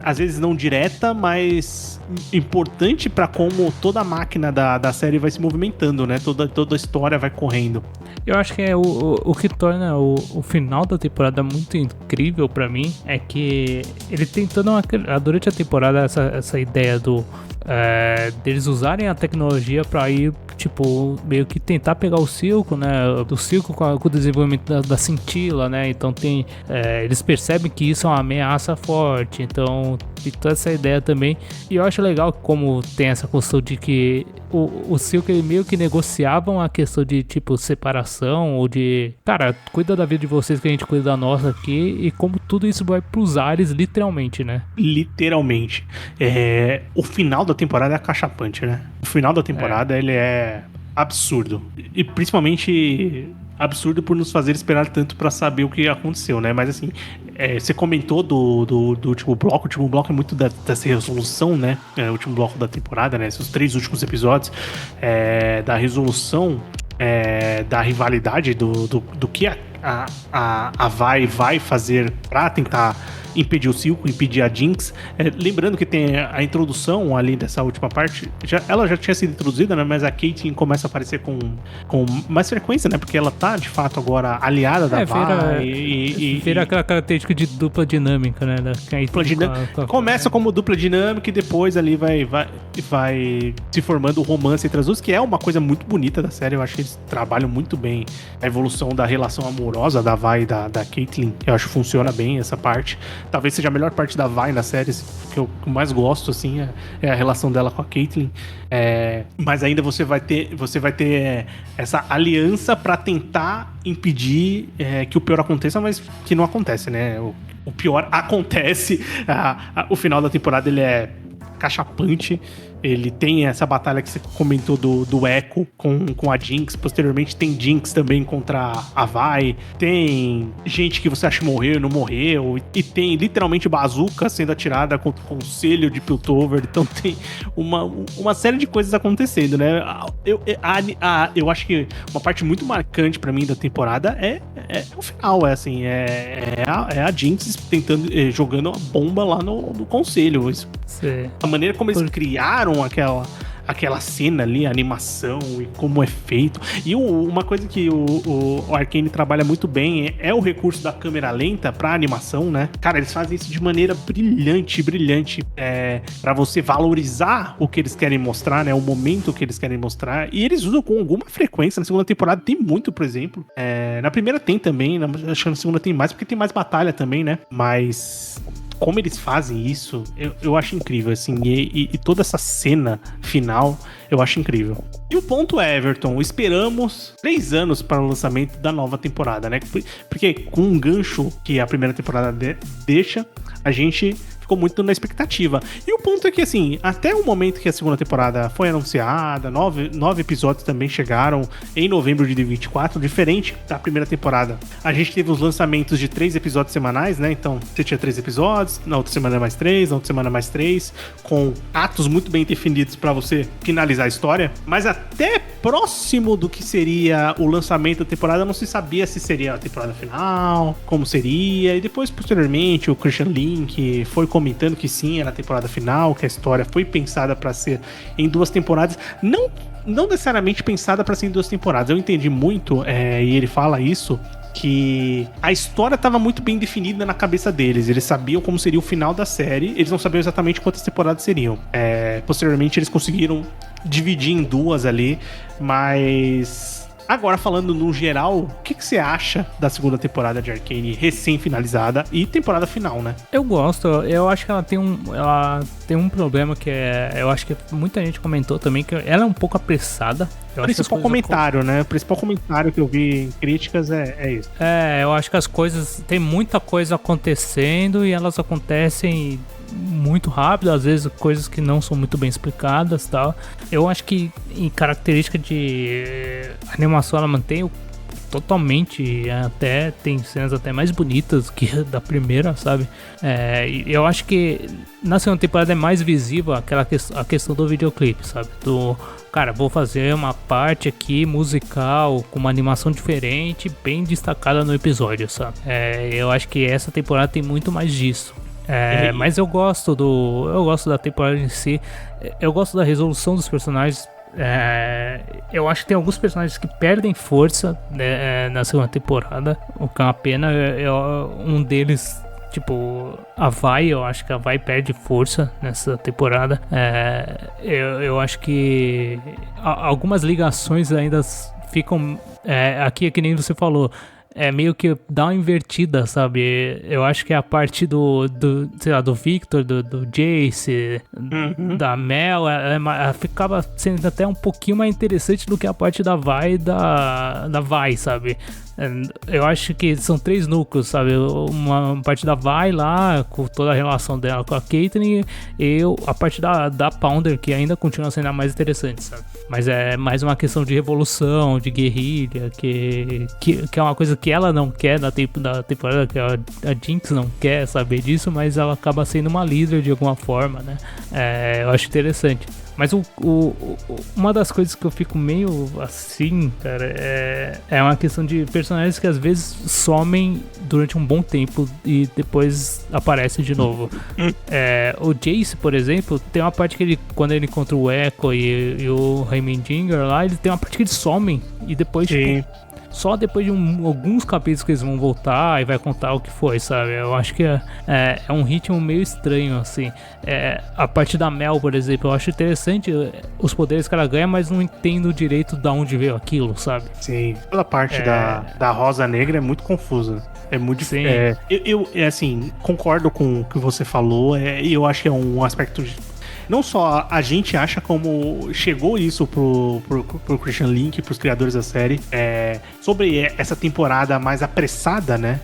às vezes não direta, mas importante para como toda a máquina da série vai se movimentando, né? Toda a história vai correndo. Eu acho que o que torna o final da temporada muito incrível pra mim é que ele tem durante a temporada essa ideia deles usarem a tecnologia pra ir, tipo, meio que tentar pegar o Silco, né? Do Silco com o desenvolvimento da cintila, né? Então eles percebem que isso é uma ameaça forte, então tem toda essa ideia também. E eu acho legal como tem essa questão de que o Silco, ele meio que negociavam a questão de, tipo, separação ou de, cara, cuida da vida de vocês que a gente cuida da nossa aqui, e como tudo isso vai pros ares, literalmente, né? Literalmente. O final da temporada é acachapante, né? O final da temporada, ele é absurdo. E principalmente absurdo por nos fazer esperar tanto pra saber o que aconteceu, né? Mas assim, você comentou do último bloco. O último bloco é muito dessa resolução, né? O último bloco da temporada, né? Esses 3 últimos episódios da resolução da rivalidade do que a vai fazer pra tentar impedir o Silco, impedir a Jinx. Lembrando que tem a introdução ali dessa última parte, ela já tinha sido introduzida, né? Mas a Caitlyn começa a aparecer com mais frequência, né? Porque ela tá, de fato, agora aliada da Vi. Vira aquela característica de dupla dinâmica, né? Começa como dupla dinâmica e depois ali vai se formando o romance entre as duas, que é uma coisa muito bonita da série. Eu acho que eles trabalham muito bem a evolução da relação amorosa da Vi e da Caitlyn. Eu acho que funciona bem essa parte. Talvez seja a melhor parte da Vi na série, que eu mais gosto, assim, é a relação dela com a Caitlyn. Mas ainda você vai ter essa aliança pra tentar impedir que o pior aconteça, mas que não acontece, né? O pior acontece. O final da temporada, ele é cachapante. Ele tem essa batalha que você comentou do Echo com a Jinx. Posteriormente tem Jinx também contra a Vi. Tem gente que você acha que morreu e não morreu. E tem literalmente bazuca sendo atirada contra o conselho de Piltover. Então tem uma série de coisas acontecendo, né? Eu acho que uma parte muito marcante pra mim da temporada é o final. A Jinx tentando, jogando uma bomba lá no conselho. Sim. A maneira como eles criaram aquela cena ali, a animação e como é feito. E uma coisa que o Arcane trabalha muito bem é o recurso da câmera lenta pra animação, né? Cara, eles fazem isso de maneira brilhante, pra você valorizar o que eles querem mostrar, né? O momento que eles querem mostrar. E eles usam com alguma frequência. Na segunda temporada tem muito, por exemplo. Na primeira tem também, acho que na segunda tem mais, porque tem mais batalha também, né? Mas como eles fazem isso, eu acho incrível, assim, e toda essa cena final, eu acho incrível. E o ponto é, Everton, esperamos 3 anos para o lançamento da nova temporada, né? Porque com um gancho que a primeira temporada deixa, a gente ficou muito na expectativa. E o ponto é que, assim, até o momento que a segunda temporada foi anunciada, 9 episódios também chegaram em novembro de 2024, diferente da primeira temporada. A gente teve os lançamentos de 3 episódios semanais, né? Então, você tinha 3 episódios, na outra semana mais 3, na outra semana mais 3, com atos muito bem definidos pra você finalizar a história. Mas até próximo do que seria o lançamento da temporada, não se sabia se seria a temporada final, como seria. E depois, posteriormente, o Christian Link foi comentando que sim, era a temporada final, que a história foi pensada para ser em 2 temporadas. Não necessariamente pensada para ser em 2 temporadas. Eu entendi muito, e ele fala isso, que a história estava muito bem definida na cabeça deles. Eles sabiam como seria o final da série, eles não sabiam exatamente quantas temporadas seriam. Posteriormente, eles conseguiram dividir em 2 ali, mas agora, falando no geral, o que você acha da segunda temporada de Arcane recém-finalizada e temporada final, né? Eu gosto, eu acho que ela tem um problema que eu acho que muita gente comentou também, que ela é um pouco apressada. O principal comentário, né? O principal comentário que eu vi em críticas é isso. Eu acho que as coisas, tem muita coisa acontecendo e elas acontecem muito rápido, às vezes coisas que não são muito bem explicadas e tal. Eu acho que em característica de animação ela mantém totalmente, até tem cenas até mais bonitas que da primeira, sabe? E eu acho que na segunda temporada é mais visível a questão do videoclipe, sabe? Cara, vou fazer uma parte aqui musical com uma animação diferente, bem destacada no episódio, sabe? Eu acho que essa temporada tem muito mais disso. Mas eu gosto da temporada em si. Eu gosto da resolução dos personagens. Eu acho que tem alguns personagens que perdem força, né, na segunda temporada, o que é uma pena. Um deles, tipo, a Vi, eu acho que a Vi perde força nessa temporada. Eu acho que algumas ligações ainda ficam, aqui é que nem você falou, meio que dá uma invertida, sabe? Eu acho que a parte sei lá, do Victor, do Jace, da Mel, ela ficava sendo até um pouquinho mais interessante do que a parte da Vi e da Vi, sabe? Eu acho que são 3 núcleos, sabe? Uma parte da Vi lá, com toda a relação dela com a Caitlyn, e a parte da Pounder, que ainda continua sendo a mais interessante, sabe? Mas é mais uma questão de revolução, de guerrilha, que é uma coisa que ela não quer da temporada, que a Jinx não quer saber disso, mas ela acaba sendo uma líder de alguma forma, né? Eu acho interessante. Mas uma das coisas que eu fico meio assim, cara, é uma questão de personagens que às vezes somem durante um bom tempo e depois aparecem de novo. O Jace, por exemplo, tem uma parte que quando ele encontra o Echo e o Heimerdinger lá, ele tem uma parte que eles somem e depois, tipo, só depois de alguns capítulos que eles vão voltar e vai contar o que foi, sabe? Eu acho que é um ritmo meio estranho, assim. A parte da Mel, por exemplo, eu acho interessante os poderes que ela ganha, mas não entendo direito de onde veio aquilo, sabe? Sim, toda a parte da Rosa Negra é muito confusa. É muito difícil. Eu assim, concordo com o que você falou, e eu acho que é um aspecto não só a gente acha, como chegou isso pro Christian Link, pros criadores da série, sobre essa temporada mais apressada, né?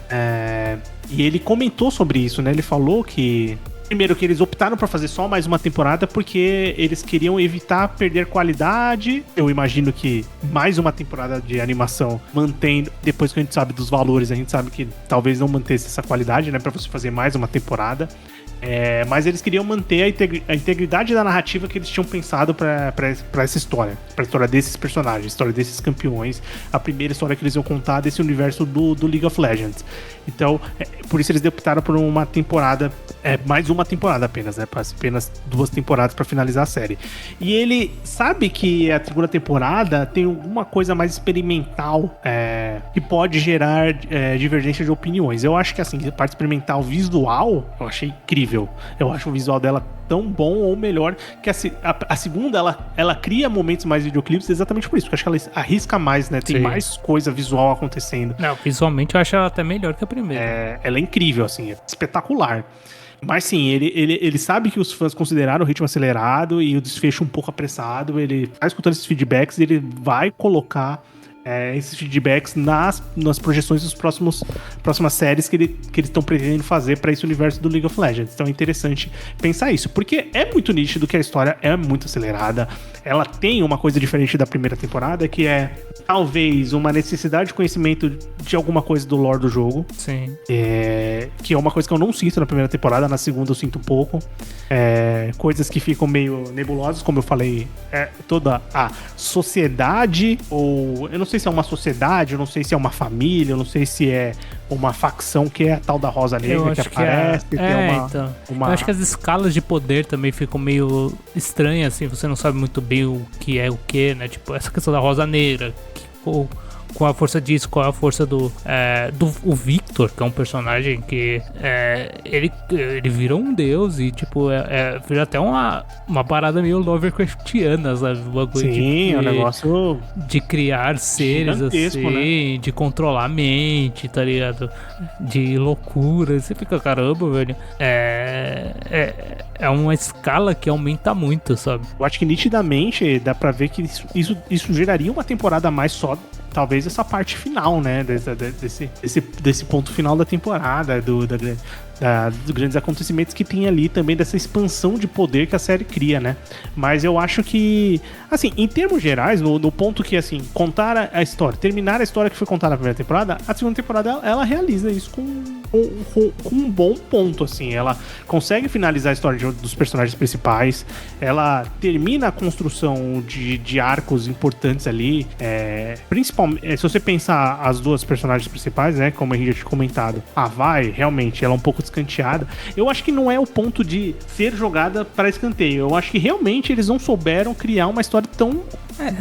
E ele comentou sobre isso, né? Ele falou que, primeiro, que eles optaram pra fazer só mais uma temporada porque eles queriam evitar perder qualidade. Eu imagino que mais uma temporada de animação mantendo, depois que a gente sabe dos valores, a gente sabe que talvez não mantesse essa qualidade, né? Pra você fazer mais uma temporada. Mas eles queriam manter a integridade da narrativa que eles tinham pensado pra essa história. Pra história desses personagens, a história desses campeões. A primeira história que eles iam contar desse universo do League of Legends. Então, por isso eles optaram por uma temporada, mais uma temporada apenas, né? Apenas 2 temporadas pra finalizar a série. E ele sabe que a segunda temporada tem alguma coisa mais experimental, que pode gerar divergência de opiniões. Eu acho que, assim, a parte experimental visual, eu achei incrível. Eu acho o visual dela tão bom ou melhor que a segunda, ela cria momentos mais videoclipes exatamente por isso, porque acho que ela arrisca mais, né? Tem mais coisa visual acontecendo. Não, visualmente eu acho ela até melhor que a primeira. Ela é incrível, assim, é espetacular. Mas sim, ele sabe que os fãs consideraram o ritmo acelerado e o desfecho um pouco apressado. Ele tá escutando esses feedbacks e ele vai colocar esses feedbacks nas projeções dos próximas séries que eles estão pretendendo fazer para esse universo do League of Legends. Então é interessante pensar isso, porque é muito nítido que a história é muito acelerada. Ela tem uma coisa diferente da primeira temporada, que é talvez uma necessidade de conhecimento de alguma coisa do lore do jogo. Sim. Que é uma coisa que eu não sinto na primeira temporada, na segunda eu sinto um pouco. Coisas que ficam meio nebulosas, como eu falei, toda a sociedade, ou eu não sei se é uma sociedade, eu não sei se é uma família, eu não sei se é uma facção, que é a tal da Rosa Negra que aparece. Então. Eu acho que as escalas de poder também ficam meio estranhas, assim, você não sabe muito bem o que é o que, né? Tipo, essa questão da Rosa Negra, qual a força disso, qual a força do o Victor, que é um personagem que ele virou um deus e tipo vira até uma parada meio Lovecraftiana, sabe? Sim, é um negócio de criar seres assim, né? De controlar a mente, tá ligado? De loucura, você fica, caramba, velho. É uma escala que aumenta muito, sabe? Eu acho que nitidamente dá pra ver que isso geraria uma temporada a mais só, talvez essa parte final, né? Desse ponto final da temporada, dos grandes acontecimentos que tem ali também, dessa expansão de poder que a série cria, né? Mas eu acho que, assim, em termos gerais, no ponto que, assim, contar a história, terminar a história que foi contada na primeira temporada, a segunda temporada, ela realiza isso com um bom ponto, assim. Ela consegue finalizar a história dos personagens principais, ela termina a construção de arcos importantes ali, principalmente, se você pensar as duas personagens principais, né, como a gente já tinha comentado, a Vi, realmente, ela é um pouco descanteada. Eu acho que não é o ponto de ser jogada para escanteio. Eu acho que realmente eles não souberam criar uma história tão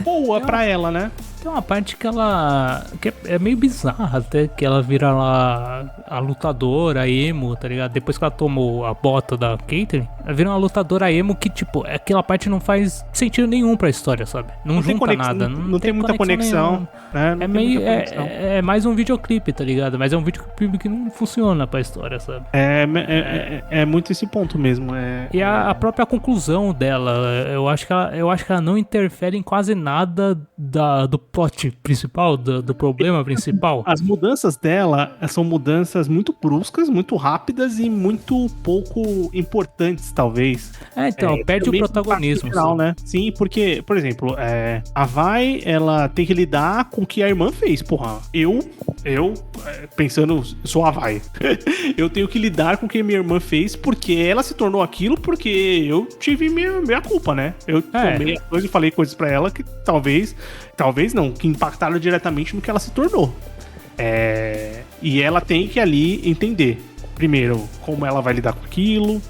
boa pra ela, né? Tem uma parte que ela... que é meio bizarra até, que ela vira lá a lutadora, a emo, tá ligado? Depois que ela tomou a bota da Caitlyn, ela vira uma lutadora emo que, tipo, aquela parte não faz sentido nenhum pra história, sabe? Não junta nada. Não tem muita conexão. Né? É meio... É mais um videoclipe, tá ligado? Mas é um videoclipe que não funciona pra história, sabe? É muito esse ponto mesmo. E a própria conclusão dela, eu acho que ela não interfere em quase nada do plot principal, do problema principal. As mudanças dela são mudanças muito bruscas, muito rápidas e muito pouco importantes, talvez. Então, perde o protagonismo. Final, né? Sim, porque, por exemplo, a Vi, ela tem que lidar com o que a irmã fez. Porra, eu pensando, sou a Vi. Eu tenho que lidar com o que minha irmã fez porque ela se tornou aquilo porque eu tive minha culpa, né? Eu tomei a coisa e falei coisas pra ela que talvez não, que impactaram diretamente no que ela se tornou. E ela tem que ali entender, primeiro, como ela vai lidar com aquilo, o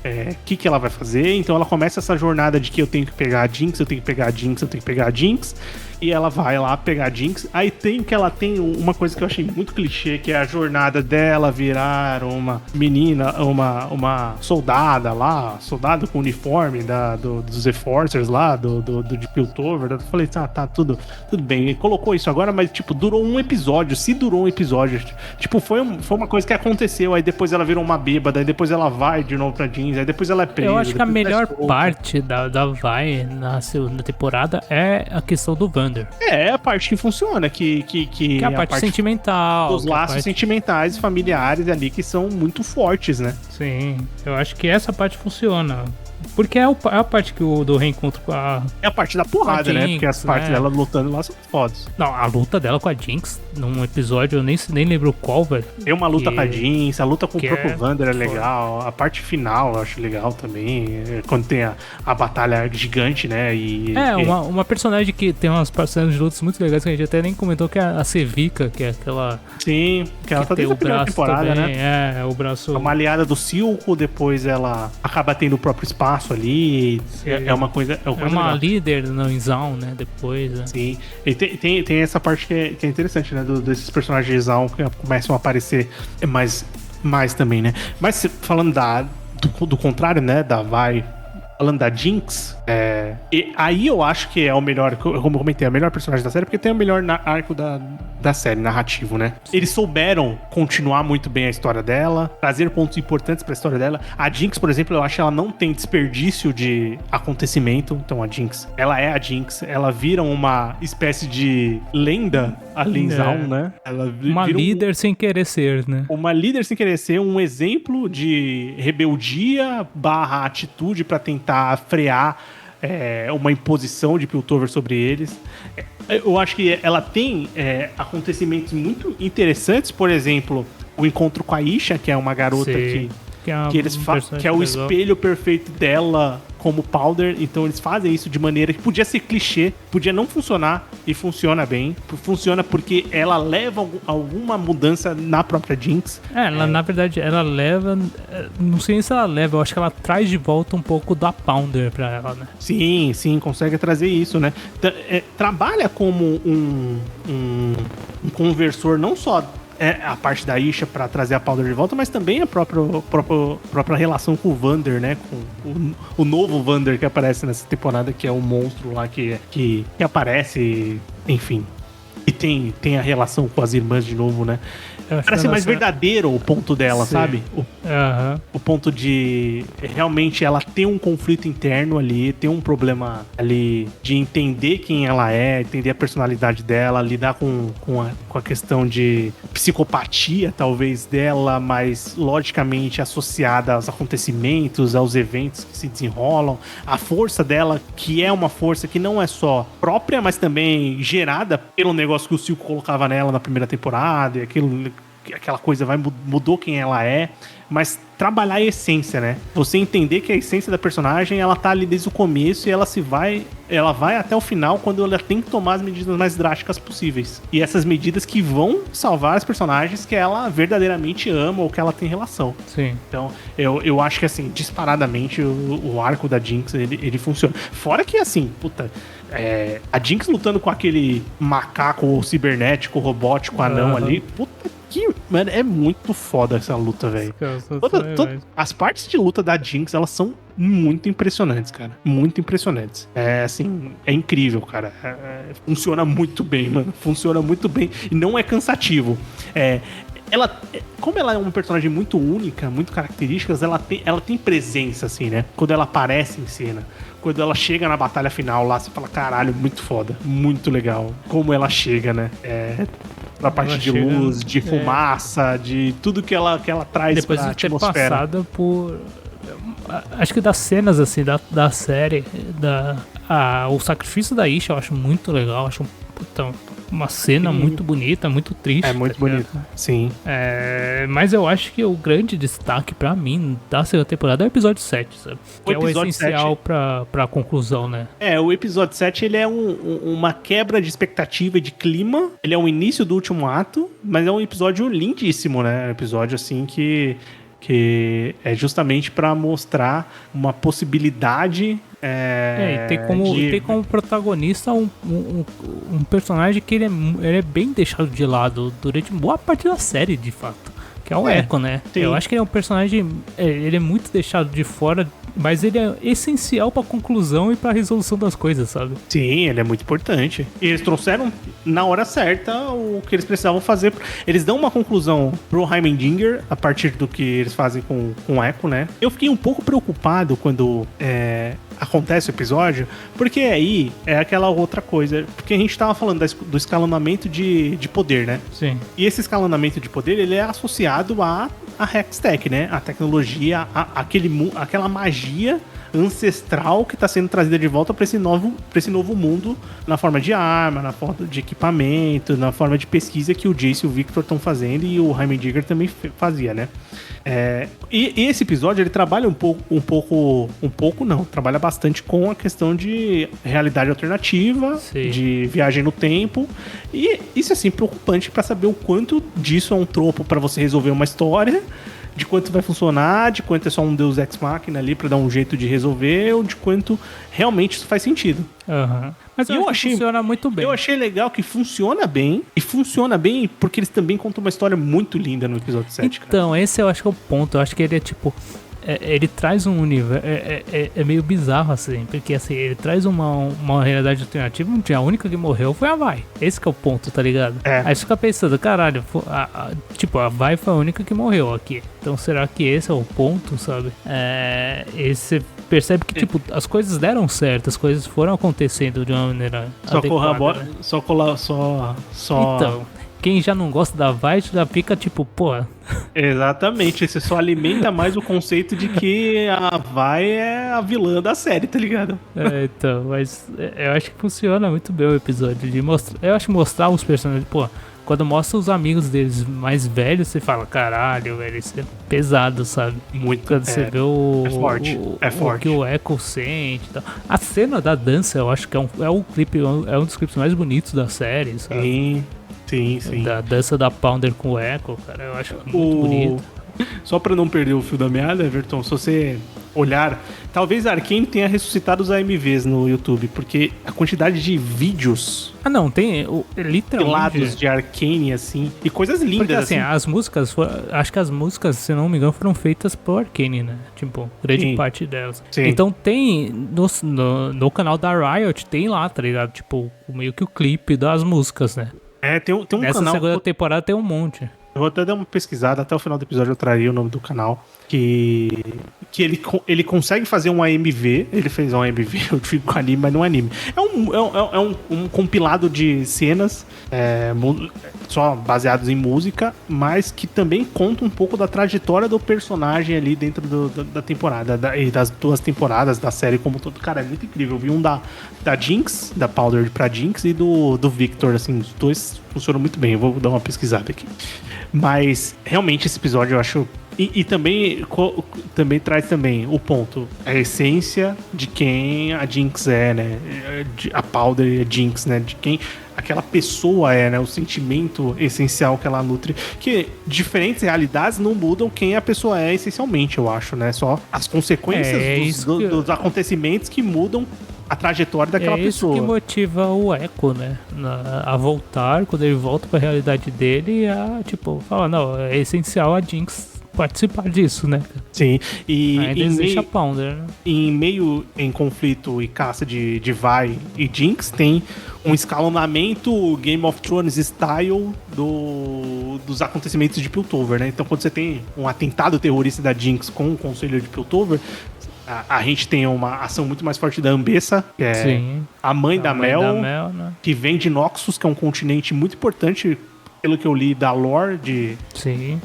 que ela vai fazer. Então ela começa essa jornada de que eu tenho que pegar a Jinx, eu tenho que pegar a Jinx, eu tenho que pegar a Jinx. E ela vai lá pegar a Jinx. Aí ela tem uma coisa que eu achei muito clichê, que é a jornada dela virar uma menina, uma soldada lá, soldado com uniforme dos Enforcers lá, de Piltover. Eu falei, tá, tudo bem. Ele colocou isso agora, mas, tipo, durou um episódio. Se durou um episódio, tipo, foi uma coisa que aconteceu. Aí depois ela virou uma bêbada, aí depois ela vai de novo pra Jinx, aí depois ela é presa. Eu acho que a melhor parte da Vi na segunda temporada é a questão do Vander. É a parte que funciona, que é a parte sentimental. Os laços sentimentais e familiares ali que são muito fortes, né? Sim, eu acho que essa parte funciona. Porque é a parte do reencontro com a... É a parte da porrada, Jinx, né? Porque as partes dela lutando lá são fodas. Não, a luta dela com a Jinx, num episódio, eu nem lembro qual, velho. Tem uma luta com a Jinx, a luta com o próprio Vander é legal. A parte final eu acho legal também. Quando tem a batalha gigante, né? Uma personagem que tem umas cenas de lutas muito legais que a gente até nem comentou, que é a Sevica, que é aquela... Sim, que ela tá desde a primeira temporada, também, né? O braço... Uma aliada do Silco, depois ela acaba tendo o próprio espaço ali. É uma coisa. É uma líder no Zaun, né? Depois. Né? Sim. E tem essa parte que é interessante, né? Desses personagens de Zaun que começam a aparecer mais também, né? Mas falando do contrário, né? Da Vi. Falando da Jinx, e aí eu acho que é o melhor, como eu comentei, é o melhor personagem da série, porque tem o melhor arco da série, narrativo, né? Sim. Eles souberam continuar muito bem a história dela, trazer pontos importantes pra história dela. A Jinx, por exemplo, eu acho que ela não tem desperdício de acontecimento. Então a Jinx, ela é a Jinx, ela vira uma espécie de lenda ali em Zaun, né? Ela uma líder sem querer ser, né? Uma líder sem querer ser, um exemplo de rebeldia / atitude pra tentar frear uma imposição de Piltover sobre eles. Eu acho que ela tem acontecimentos muito interessantes, por exemplo, o encontro com a Isha, que é uma garota que é o espelho perfeito dela como Powder. Então eles fazem isso de maneira que podia ser clichê, podia não funcionar e funciona bem. Funciona porque ela leva alguma mudança na própria Jinx. Na verdade, ela leva... Não sei se ela leva, eu acho que ela traz de volta um pouco da Powder pra ela, né? Sim, consegue trazer isso, né? Trabalha como um conversor, não só a parte da Isha pra trazer a Powder de volta, mas também a própria relação com o Vander, né? Com o novo Vander que aparece nessa temporada, que é o monstro lá que aparece, enfim. E tem a relação com as irmãs de novo, né? Parece mais verdadeiro o ponto dela, Sim. sabe? Aham. O ponto de realmente ela ter um conflito interno ali, ter um problema ali de entender quem ela é, entender a personalidade dela, lidar com a questão de psicopatia, talvez, dela, mas logicamente associada aos acontecimentos, aos eventos que se desenrolam, a força dela, que é uma força que não é só própria, mas também gerada pelo negócio que o Silco colocava nela na primeira temporada, e aquela coisa mudou quem ela é, mas trabalhar a essência, né? Você entender que a essência da personagem, ela tá ali desde o começo e ela vai até o final, quando ela tem que tomar as medidas mais drásticas possíveis. E essas medidas que vão salvar os personagens que ela verdadeiramente ama ou que ela tem relação. Sim. Então, eu acho que, assim, disparadamente, o arco da Jinx, ele funciona. Fora que, assim, puta... a Jinx lutando com aquele macaco cibernético, robótico, anão ali, puta que... Mano, é muito foda essa luta, velho. As partes de luta da Jinx, elas são muito impressionantes, cara. Muito impressionantes. Assim, é incrível, cara. Funciona muito bem, mano. Funciona muito bem. E não é cansativo. Como ela é uma personagem muito única, muito características, ela tem presença, assim, né? Quando ela aparece em cena. Quando ela chega na batalha final lá, você fala, caralho, muito foda, muito legal. Como ela chega, né? Na parte de luz, de fumaça, de tudo que ela traz depois pra de ter atmosfera. passado por... Acho que das cenas, assim, da série, o sacrifício da Isha eu acho muito legal, acho uma cena muito bonita, muito triste. É muito bonito, sim. Mas eu acho que o grande destaque pra mim da segunda temporada é o episódio 7, sabe? Que é o essencial pra conclusão, né? O episódio 7, ele é uma quebra de expectativa e de clima. Ele é o início do último ato, mas é um episódio lindíssimo, né? Um episódio, assim, que é justamente pra mostrar uma possibilidade... e tem como protagonista um personagem que ele é bem deixado de lado durante boa parte da série, de fato. Que é o Echo, né? Sim. Eu acho que ele é um personagem... ele é muito deixado de fora, mas ele é essencial pra conclusão e pra resolução das coisas, sabe? Sim, ele é muito importante. E eles trouxeram na hora certa o que eles precisavam fazer. Eles dão uma conclusão pro Heimerdinger a partir do que eles fazem com o Echo, né? Eu fiquei um pouco preocupado quando acontece o episódio, porque aí é aquela outra coisa. Porque a gente tava falando do escalonamento de poder, né? Sim. E esse escalonamento de poder, ele é associado a Hextech, né? A tecnologia, aquela magia ancestral que está sendo trazida de volta para esse novo mundo, na forma de arma, na forma de equipamento, na forma de pesquisa que o Jace e o Victor estão fazendo, e o Heimerdinger também fazia, né? E esse episódio, ele trabalha trabalha bastante com a questão de realidade alternativa, sim, de viagem no tempo, e isso é assim preocupante para saber o quanto disso é um tropo para você resolver uma história, de quanto vai funcionar, de quanto é só um Deus Ex Machina ali pra dar um jeito de resolver, ou de quanto realmente isso faz sentido. Uhum. Mas eu achei que funciona muito bem. Eu achei legal que funciona bem, e funciona bem porque eles também contam uma história muito linda no episódio 7, então, cara. Esse eu acho que é o ponto. Eu acho que ele é tipo... ele traz um universo... É meio bizarro, assim. Porque, assim, ele traz uma realidade alternativa onde a única que morreu foi a Vi. Esse que é o ponto, tá ligado? Aí você fica pensando, caralho... a Vi foi a única que morreu aqui. Então, será que esse é o ponto, sabe? Você percebe que, tipo, as coisas deram certo. As coisas foram acontecendo de uma maneira adequada, né? Então... Quem já não gosta da Vi já fica tipo, pô... Exatamente, você só alimenta mais o conceito de que a Vi é a vilã da série, tá ligado? Então, mas eu acho que funciona muito bem o episódio de mostrar... Eu acho que mostrar os personagens, pô... Quando mostra os amigos deles mais velhos, você fala, caralho, velho, isso é pesado, sabe? Muito. Quando você vê o que o Echo sente e tal. A cena da dança, eu acho que é um dos clipes mais bonitos da série, sabe? Sim. Da dança da Pounder com o Echo, cara, eu acho muito bonito. Só pra não perder o fio da meada, Everton, se você olhar, talvez a Arcane tenha ressuscitado os AMVs no YouTube, porque a quantidade de vídeos... não, tem literalmente... lados de Arcane, assim, e coisas lindas, porque, assim. As músicas, acho que as músicas, se não me engano, foram feitas por Arcane, né? Tipo, grande parte delas. Sim. Então tem, no canal da Riot, tem lá, tá ligado? Tipo, meio que o clipe das músicas, né? Tem um Nessa canal... segunda temporada tem um monte. Eu vou até dar uma pesquisada, até o final do episódio eu traria o nome do canal, que ele consegue fazer um AMV, ele fez um AMV, eu digo anime, mas não é anime. É um compilado de cenas só baseados em música, mas que também conta um pouco da trajetória do personagem ali dentro da temporada, e das 2 temporadas da série como todo. Cara, é muito incrível. Eu vi um da Jinx, da Powder pra Jinx, e do Victor, assim, os 2 funcionam muito bem. Eu vou dar uma pesquisada aqui. Mas, realmente, esse episódio eu acho... E também traz também o ponto, a essência de quem a Jinx é, né? A Powder e a Jinx, né? De quem aquela pessoa é, né? O sentimento essencial que ela nutre. Que diferentes realidades não mudam quem a pessoa é essencialmente, eu acho, né? Só as consequências dos acontecimentos que mudam a trajetória daquela pessoa. É isso que motiva o Echo, né? A voltar, quando ele volta pra realidade dele, falar, não, é essencial a Jinx participar disso, né? Sim, e ainda existe a Pounder, né? Em conflito e caça de Vi e Jinx, tem um escalonamento Game of Thrones style dos acontecimentos de Piltover, né? Então, quando você tem um atentado terrorista da Jinx com o Conselho de Piltover, a gente tem uma ação muito mais forte da Ambessa, que é Sim, a mãe da Mel, né? que vem de Noxus, que é um continente muito importante, pelo que eu li da lore de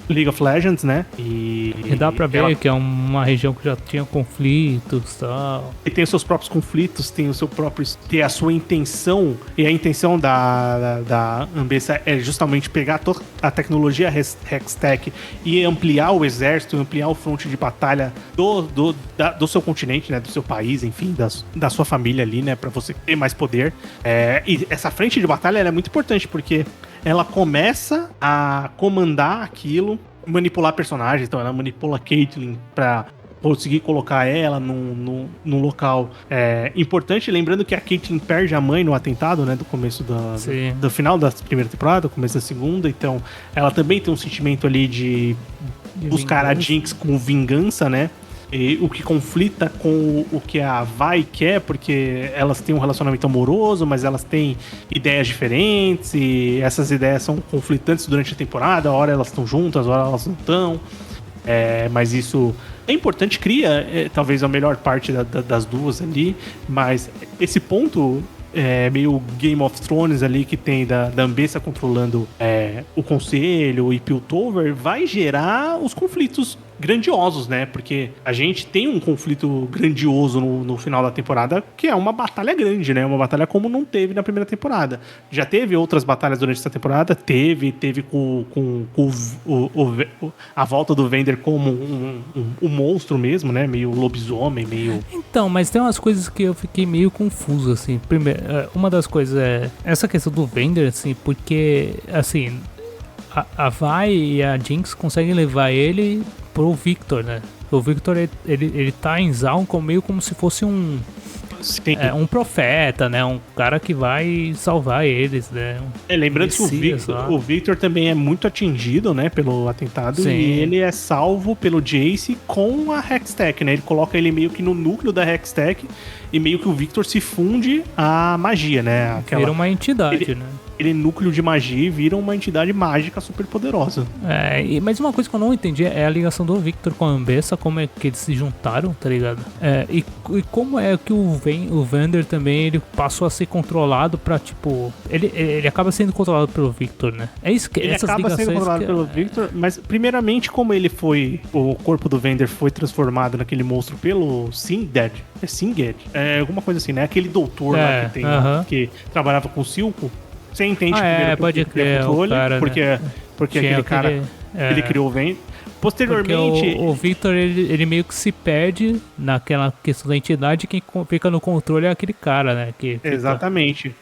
League of Legends, né? E dá pra ver que é uma região que já tinha conflitos e tal. E tem os seus próprios conflitos, tem o seu próprio... Tem a sua intenção, e a intenção da Ambessa é justamente pegar toda a tecnologia Hextech e ampliar o exército, ampliar o fronte de batalha do seu continente, né? Do seu país, enfim, da sua família ali, né? Pra você ter mais poder. E essa frente de batalha ela é muito importante, porque ela começa a comandar aquilo, manipular personagens. Então ela manipula a Caitlyn pra conseguir colocar ela num local importante. Lembrando que a Caitlyn perde a mãe no atentado, né? Do começo do final da primeira temporada, começo da segunda. Então ela também tem um sentimento ali de buscar vingança. A Jinx com vingança, né? E o que conflita com o que a Vi quer, porque elas têm um relacionamento amoroso, mas elas têm ideias diferentes, e essas ideias são conflitantes durante a temporada. A hora elas estão juntas, a hora elas não estão. Mas isso é importante, cria talvez a melhor parte das duas ali, mas esse ponto meio Game of Thrones ali, que tem da Ambessa controlando o conselho e Piltover, vai gerar os conflitos grandiosos, né? Porque a gente tem um conflito grandioso no final da temporada, que é uma batalha grande, né? Uma batalha como não teve na primeira temporada. Já teve outras batalhas durante essa temporada, teve com a volta do Vander como um monstro mesmo, né? Meio lobisomem, meio... Então, mas tem umas coisas que eu fiquei meio confuso, assim. Primeiro, uma das coisas é essa questão do Vander, assim, porque, assim, a Vi e a Jinx conseguem levar ele pro Victor, né? O Victor, ele tá em Zaun meio como se fosse um profeta, né? Um cara que vai salvar eles, né? Lembrando que o Victor também é muito atingido, né? Pelo atentado. Sim. E ele é salvo pelo Jace com a Hextech, né? Ele coloca ele meio que no núcleo da Hextech e meio que o Victor se funde à magia, né? Vira uma entidade, né? Ele núcleo de magia e vira uma entidade mágica super poderosa. Mas uma coisa que eu não entendi é a ligação do Victor com a Ambessa, como é que eles se juntaram, tá ligado? E como é que o Vander também, ele passou a ser controlado pra, tipo... Ele acaba sendo controlado pelo Victor, né? É isso que... Ele acaba sendo controlado pelo Victor, mas primeiramente como ele foi... O corpo do Vander foi transformado naquele monstro pelo Singed. Singed? Alguma coisa assim, né? Aquele doutor lá que tem que trabalhava com o Silco. Você entende primeiro pode crer, controle, cara, porque aquele cara ele criou o Vander. Posteriormente... O Victor, ele meio que se perde naquela questão da entidade, quem fica no controle é aquele cara, né? Exatamente.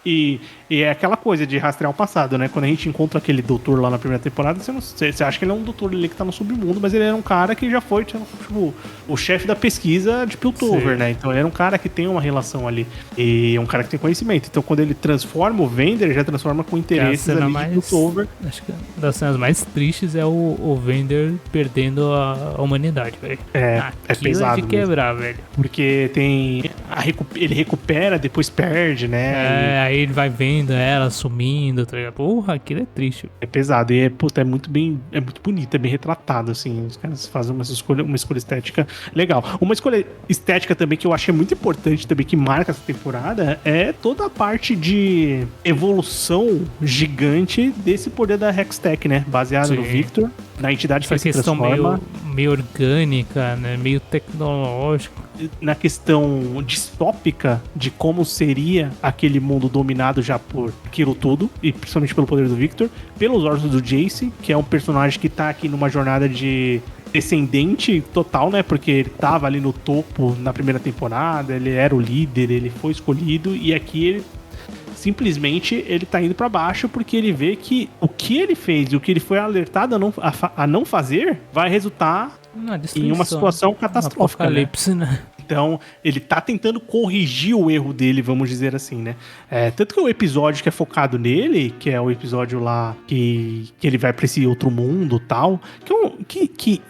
E é aquela coisa de rastrear o passado, né? Quando a gente encontra aquele doutor lá na primeira temporada, você acha que ele é um doutor ali que tá no submundo, mas ele era um cara que já foi, tipo, o chefe da pesquisa de Piltover, né? Então ele era um cara que tem uma relação ali. E é um cara que tem conhecimento. Então quando ele transforma o Vander, ele já transforma com interesses ali de Piltover. Acho que uma das cenas mais tristes é o Vander perdendo a humanidade, velho. É pesado de quebrar, velho. Porque tem... ele recupera, depois perde, né? Aí ele vai vendo ela sumindo, tá ligado? Porra, aquilo é triste. É pesado e é muito bonito, é bem retratado, assim. Os caras fazem uma escolha estética legal. Uma escolha estética também que eu achei muito importante também, que marca essa temporada, é toda a parte de evolução gigante desse poder da Hextech, né? Baseado no Victor, na entidade que se transforma. Meio orgânica, né? Meio tecnológica. Na questão distópica de como seria aquele mundo dominado já por aquilo tudo, e principalmente pelo poder do Victor, pelos olhos do Jace, que é um personagem que tá aqui numa jornada de descendente total, né? Porque ele tava ali no topo na primeira temporada, ele era o líder, ele foi escolhido, e aqui ele simplesmente ele tá indo pra baixo porque ele vê que o que ele fez e o que ele foi alertado a não fazer vai resultar em uma situação catastrófica. Apocalipse, né? Então, ele tá tentando corrigir o erro dele, vamos dizer assim, né? Tanto que o episódio que é focado nele, que é o episódio lá que ele vai pra esse outro mundo e tal, que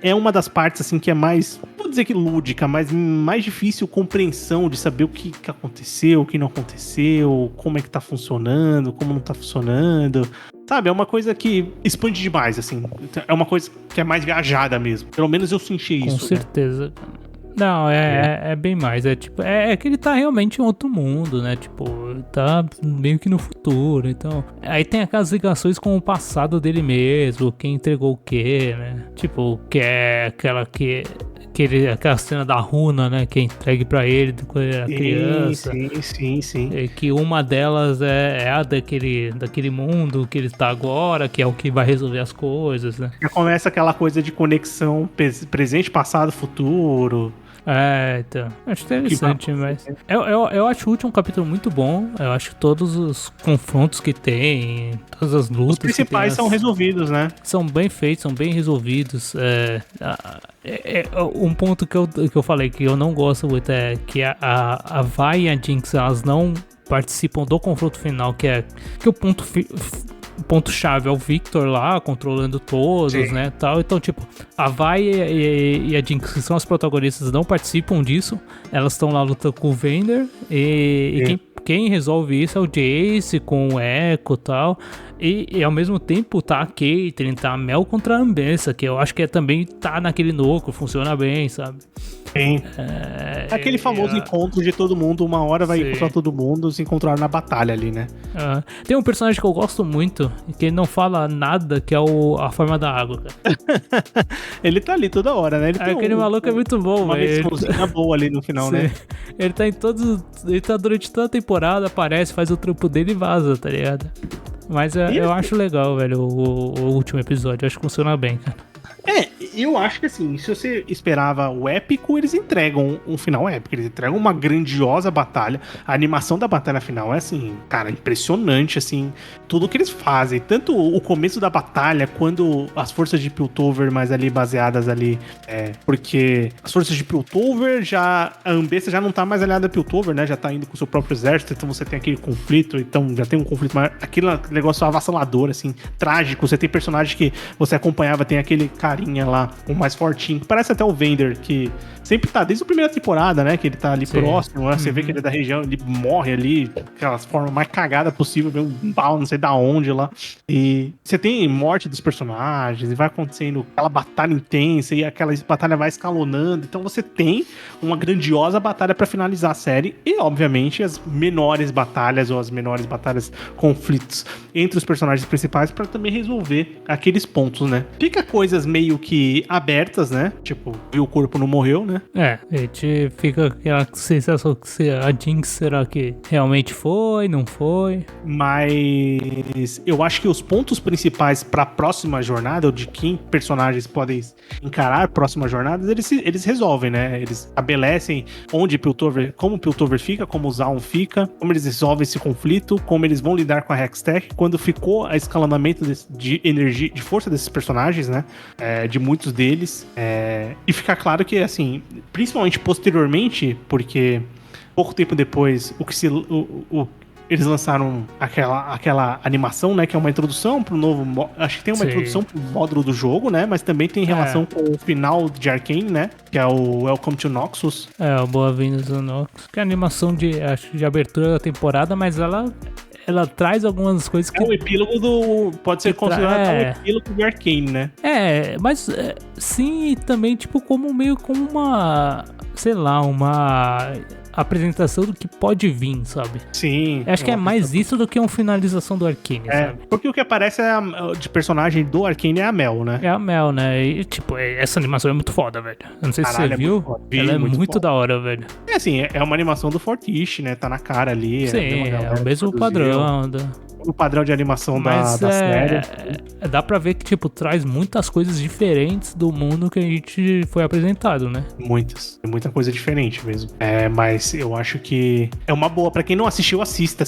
é uma das partes, assim, que é mais, vou dizer que lúdica, mas mais difícil compreensão de saber o que aconteceu, o que não aconteceu, como é que tá funcionando, como não tá funcionando. Sabe, é uma coisa que expande demais, assim. É uma coisa que é mais viajada mesmo. Pelo menos eu senti isso. Com certeza. Né? Não, é bem mais. É tipo, é que ele tá realmente em outro mundo, né? Tipo, tá meio que no futuro. Então, aí tem aquelas ligações com o passado dele mesmo, quem entregou o quê, né? Tipo, que é aquela cena da runa, né? Que é entregue pra ele quando ele era criança. Sim. E que uma delas é a daquele mundo que ele tá agora, que é o que vai resolver as coisas, né? Já começa aquela coisa de conexão presente, passado, futuro. Então. Acho interessante, mas. Eu acho o último capítulo muito bom. Eu acho que todos os confrontos que tem, todas as lutas. Os principais são resolvidos, né? São bem feitos, são bem resolvidos. Um ponto que eu falei que eu não gosto muito é que a Vi e a Jinx, elas não participam do confronto final, que o ponto-chave é o Victor lá, controlando todos, sim, né, tal. Então, tipo, a Vi e a Jinx, que são as protagonistas, não participam disso. Elas estão lá lutando com o Vander e quem resolve isso é o Jace com o Echo e tal. E ao mesmo tempo tá a Caitlyn, tá a Mel contra a Ambessa, que eu acho que também tá naquele núcleo, funciona bem, sabe? Sim. Aquele famoso encontro de todo mundo, uma hora vai encontrar todo mundo, se encontrar na batalha ali, né? Tem um personagem que eu gosto muito, que ele não fala nada, que é a forma da água, cara. Ele tá ali toda hora, né? Aquele maluco é muito bom, uma missãozinha boa ali no final, né? Ele tá em todos. Ele tá durante toda a temporada, aparece, faz o trampo dele e vaza, tá ligado? Mas eu acho legal, velho, o último episódio. Eu acho que funciona bem, cara. Eu acho que assim, se você esperava o épico, eles entregam um final épico, eles entregam uma grandiosa batalha. A animação da batalha final é assim, cara, impressionante, assim, tudo que eles fazem, tanto o começo da batalha, quando as forças de Piltover, mas ali baseadas ali, porque as forças de Piltover a Ambessa já não tá mais aliada a Piltover, né, já tá indo com o seu próprio exército, então você tem aquele conflito, então já tem um conflito maior, aquele negócio avassalador, assim, trágico, você tem personagens que você acompanhava, tem aquele carinha lá, o mais fortinho, que parece até o Vander, que sempre tá, desde a primeira temporada, né, que ele tá ali próximo, né, você vê que ele é da região, ele morre ali, aquela forma mais cagada possível, vê um pau, não sei da onde lá, e você tem morte dos personagens, e vai acontecendo aquela batalha intensa, e aquela batalha vai escalonando, então você tem uma grandiosa batalha pra finalizar a série, e obviamente as menores batalhas, ou as menores batalhas, conflitos entre os personagens principais, pra também resolver aqueles pontos, né. Fica coisas meio que abertas, né, tipo, viu o corpo não morreu, né. A gente fica com aquela sensação que a Jinx, será que realmente foi, não foi? Mas eu acho que os pontos principais para a próxima jornada, ou de quem personagens podem encarar próximas jornadas, eles resolvem, né? Eles estabelecem onde Piltover, como Piltover fica, como o Zaun fica, como eles resolvem esse conflito, como eles vão lidar com a Hextech, quando ficou a escalonamento de energia, de força desses personagens, né? De muitos deles. E fica claro que, assim, principalmente posteriormente, porque pouco tempo depois, eles lançaram aquela animação, né? Que é uma introdução pro novo... Acho que tem uma Sim. introdução pro módulo do jogo, né? Mas também tem relação com o final de Arcane, né? Que é o Welcome to Noxus. O Boa-Vindas ao Noxus, que é a animação acho que de abertura da temporada, mas ela traz algumas coisas que... É o epílogo do... Pode ser considerado o epílogo de Arcane, né? Mas sim, e também, tipo, meio como uma... Sei lá, uma apresentação do que pode vir, sabe? Sim. Acho que é mais isso do que uma finalização do Arcane, sabe? Porque o que aparece de personagem do Arcane é a Mel, né? É a Mel, né? E, tipo, essa animação é muito foda, velho. Eu não sei se você viu. Ela é muito da hora, velho. É assim, é uma animação do Fortiche, né? Tá na cara ali. Sim, é o mesmo padrão. O padrão de animação da série. Dá pra ver que, tipo, traz muitas coisas diferentes do mundo que a gente foi apresentado, né? Muita coisa diferente mesmo. Mas eu acho que é uma boa. Pra quem não assistiu, assista.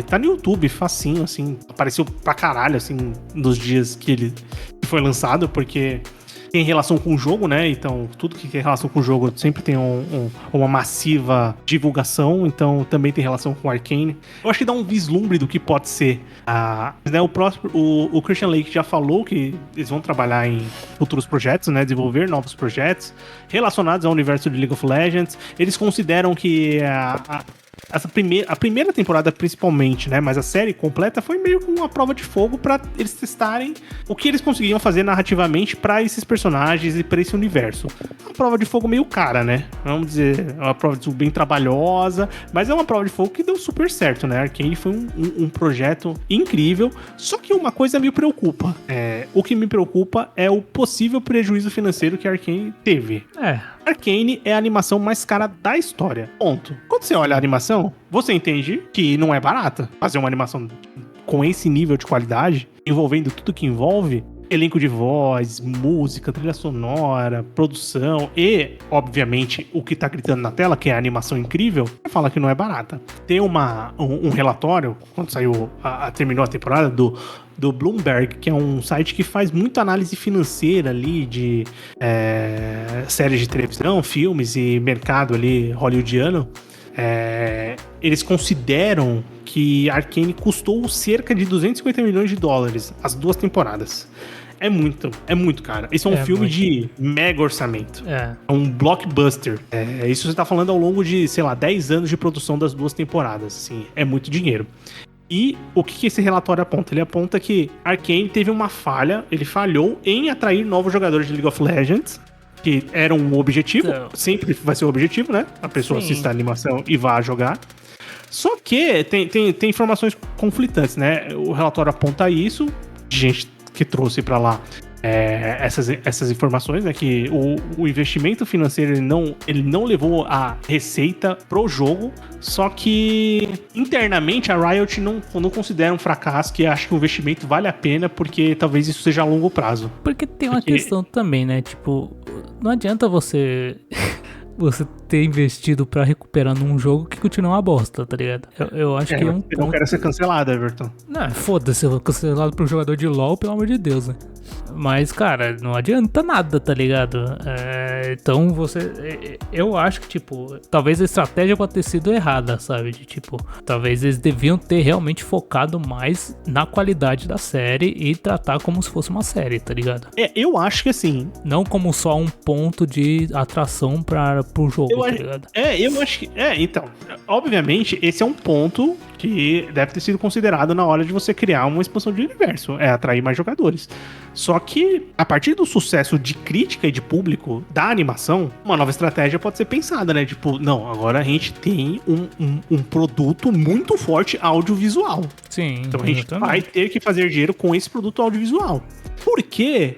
Tá no YouTube, facinho, assim. Apareceu pra caralho, assim, nos dias que ele foi lançado, porque... tem relação com o jogo, né? Então, tudo que tem relação com o jogo sempre tem uma massiva divulgação. Então, também tem relação com o Arcane. Eu acho que dá um vislumbre do que pode ser. Né, o Christian Lake já falou que eles vão trabalhar em futuros projetos, né? Desenvolver novos projetos relacionados ao universo de League of Legends. Eles consideram que a primeira temporada principalmente, né, mas a série completa foi meio que uma prova de fogo pra eles testarem o que eles conseguiam fazer narrativamente pra esses personagens e pra esse universo. Uma prova de fogo meio cara, né? Vamos dizer, é uma prova de fogo bem trabalhosa, mas é uma prova de fogo que deu super certo, né? Arcane foi um projeto incrível, só que uma coisa me preocupa. O que me preocupa é o possível prejuízo financeiro que a Arcane teve. Arcane é a animação mais cara da história. Ponto. Quando você olha a animação, você entende que não é barata. Fazer uma animação com esse nível de qualidade, envolvendo tudo que envolve, elenco de voz, música, trilha sonora, produção e, obviamente, o que tá gritando na tela, que é a animação incrível, fala que não é barata. Tem um relatório, quando terminou a temporada, do Bloomberg, que é um site que faz muita análise financeira ali de séries de televisão, filmes e mercado ali hollywoodiano. Eles consideram que Arcane custou cerca de 250 milhões de dólares as 2 temporadas. É muito caro. Esse é um filme de mega orçamento. É um blockbuster. Isso você tá falando ao longo de, sei lá, 10 anos de produção das 2 temporadas. Assim, é muito dinheiro. E o que esse relatório aponta? Ele aponta que Arcane teve uma falha, ele falhou em atrair novos jogadores de League of Legends, que era um objetivo, sempre vai ser o objetivo, né? A pessoa assista a animação e vá jogar. Só que tem informações conflitantes, né? O relatório aponta isso, gente que trouxe pra lá essas informações, né? Que o investimento financeiro ele não levou a receita pro jogo, só que internamente a Riot não considera um fracasso, que acha que o investimento vale a pena, porque talvez isso seja a longo prazo. Porque tem uma questão também, né? Tipo, não adianta você ter investido pra recuperar num jogo que continua uma bosta, tá ligado? Eu acho que é um ponto... Eu não quero ser cancelado, Everton. Não, foda-se, eu vou cancelado pro jogador de LoL, pelo amor de Deus, né? Mas, cara, não adianta nada, tá ligado? Então eu acho que, tipo, talvez a estratégia pode ter sido errada, sabe? De, tipo, talvez eles deviam ter realmente focado mais na qualidade da série e tratar como se fosse uma série, tá ligado? Eu acho que assim... Não como só um ponto de atração pro jogo, tá ligado? Eu acho que... Então, obviamente, esse é um ponto que deve ter sido considerado na hora de você criar uma expansão de universo, atrair mais jogadores. Só que, a partir do sucesso de crítica e de público da animação, uma nova estratégia pode ser pensada, né? Tipo, não, agora a gente tem um produto muito forte audiovisual. Sim, então a gente vai ter que fazer dinheiro com esse produto audiovisual. Porque,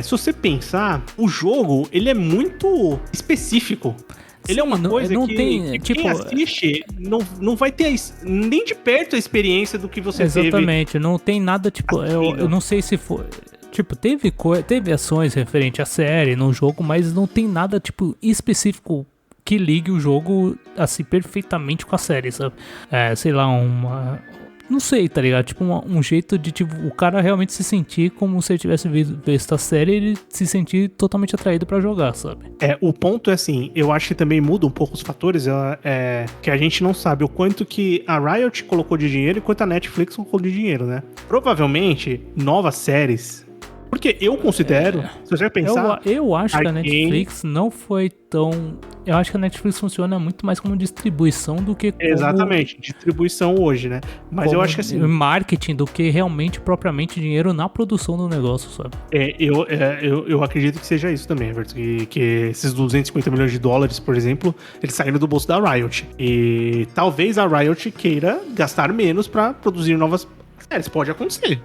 se você pensar, o jogo, ele é muito específico. Ele é uma coisa que quem assiste não vai ter nem de perto a experiência do que você teve. Exatamente, não tem nada, tipo, eu não sei se foi... Tipo, teve ações referente à série no jogo, mas não tem nada, tipo, específico que ligue o jogo, assim, perfeitamente com a série, sabe? Sei lá, não sei, tá ligado? Tipo, um jeito de, tipo, o cara realmente se sentir como se ele tivesse visto a série e ele se sentir totalmente atraído pra jogar, sabe? O ponto é assim, eu acho que também muda um pouco os fatores, que a gente não sabe o quanto que a Riot colocou de dinheiro e quanto a Netflix colocou de dinheiro, né? Provavelmente, novas séries... Porque eu considero, se você pensar... Eu acho que a Arcane... Netflix não foi tão... Eu acho que a Netflix funciona muito mais como distribuição do que como... Exatamente, distribuição hoje, né? Mas eu acho que assim... marketing do que realmente, propriamente, dinheiro na produção do negócio, sabe? Eu acredito que seja isso também, Everton. Que esses 250 milhões de dólares, por exemplo, eles saíram do bolso da Riot. E talvez a Riot queira gastar menos pra produzir novas séries. Pode acontecer.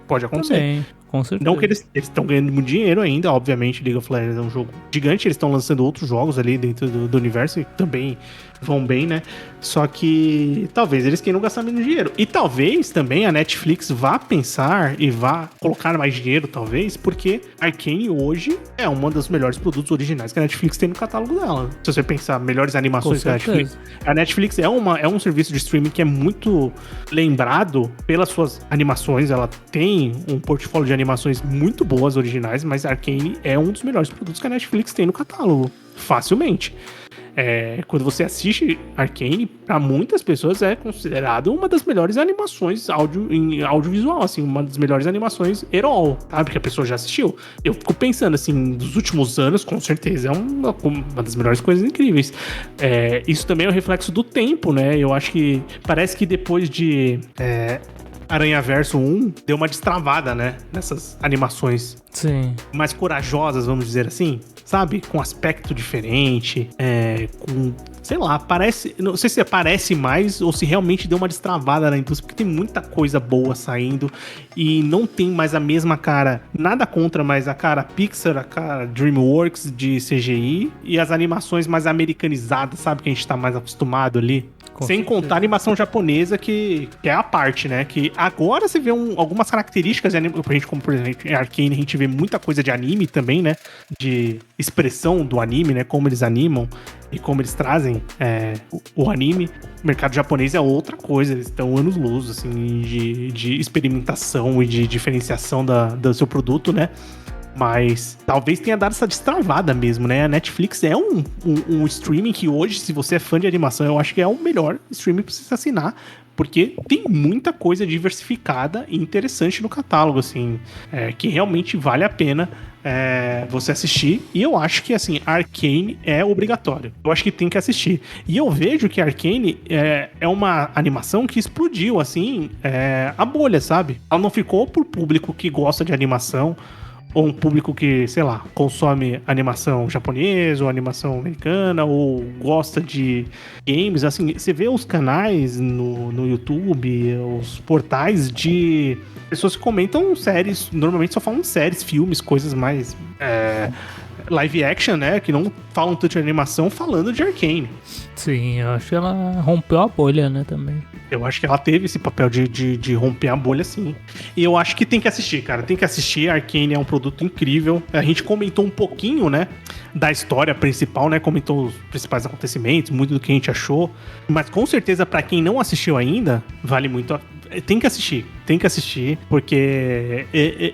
Também, com certeza. Não que eles estão ganhando muito dinheiro ainda, obviamente. League of Legends é um jogo gigante, eles estão lançando outros jogos ali dentro do universo e também vão bem, né? Só que talvez eles queiram gastar menos dinheiro. E talvez também a Netflix vá pensar e vá colocar mais dinheiro, talvez, porque Arcane hoje é um dos melhores produtos originais que a Netflix tem no catálogo dela. Se você pensar melhores animações da Netflix. A Netflix é um serviço de streaming que é muito lembrado pelas suas animações. Ela tem um portfólio de animações muito boas, originais, mas Arcane é um dos melhores produtos que a Netflix tem no catálogo. Facilmente. Quando você assiste Arcane, pra muitas pessoas é considerado uma das melhores animações em audiovisual, assim, uma das melhores animações at all, sabe? Que a pessoa já assistiu. Eu fico pensando, assim, nos últimos anos, com certeza, é uma das melhores coisas incríveis. Isso também é um reflexo do tempo, né? Eu acho que parece que depois de Aranhaverso 1 deu uma destravada, né? Nessas animações. Sim. Mais corajosas, vamos dizer assim, sabe? Com aspecto diferente, com, sei lá, parece, não sei se parece mais ou se realmente deu uma destravada na indústria, porque tem muita coisa boa saindo e não tem mais a mesma cara, nada contra, mas a cara Pixar, a cara DreamWorks de CGI e as animações mais americanizadas, sabe? Que a gente tá mais acostumado ali. Sem contar a animação japonesa, que é a parte, né? Que agora você vê algumas características de anime, pra gente, como por exemplo, em Arcane, a gente vê muita coisa de anime também, né? De expressão do anime, né? Como eles animam e como eles trazem o anime. O mercado japonês é outra coisa, eles estão anos-luz, assim, de experimentação e de diferenciação do seu produto, né? Mas talvez tenha dado essa destravada mesmo, né? A Netflix é um streaming que hoje, se você é fã de animação, eu acho que é o melhor streaming pra você assinar, porque tem muita coisa diversificada e interessante no catálogo, assim, que realmente vale a pena você assistir. E eu acho que, assim, Arcane é obrigatório. Eu acho que tem que assistir. E eu vejo que Arcane é uma animação que explodiu, assim, a bolha, sabe? Ela não ficou pro público que gosta de animação, ou um público que, sei lá, consome animação japonesa ou animação americana ou gosta de games, assim, você vê os canais no YouTube, os portais de pessoas que comentam séries, normalmente só falam de séries, filmes, coisas mais live action, né, que não falam tanto de animação, falando de Arcane. Sim, eu acho que ela rompeu a bolha, né, também. Eu acho que ela teve esse papel de romper a bolha, sim. E eu acho que tem que assistir, cara. Tem que assistir. Arcane é um produto incrível. A gente comentou um pouquinho, né, da história principal, né? Comentou os principais acontecimentos, muito do que a gente achou. Mas com certeza, pra quem não assistiu ainda, vale muito a... Tem que assistir, porque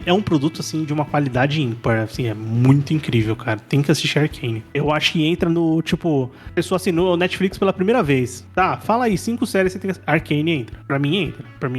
é um produto, assim, de uma qualidade ímpar, assim, é muito incrível, cara. Tem que assistir Arcane. Eu acho que entra no, tipo, a pessoa assinou o Netflix pela primeira vez. Tá, fala aí, 5 séries você tem que... Arcane entra. Pra mim,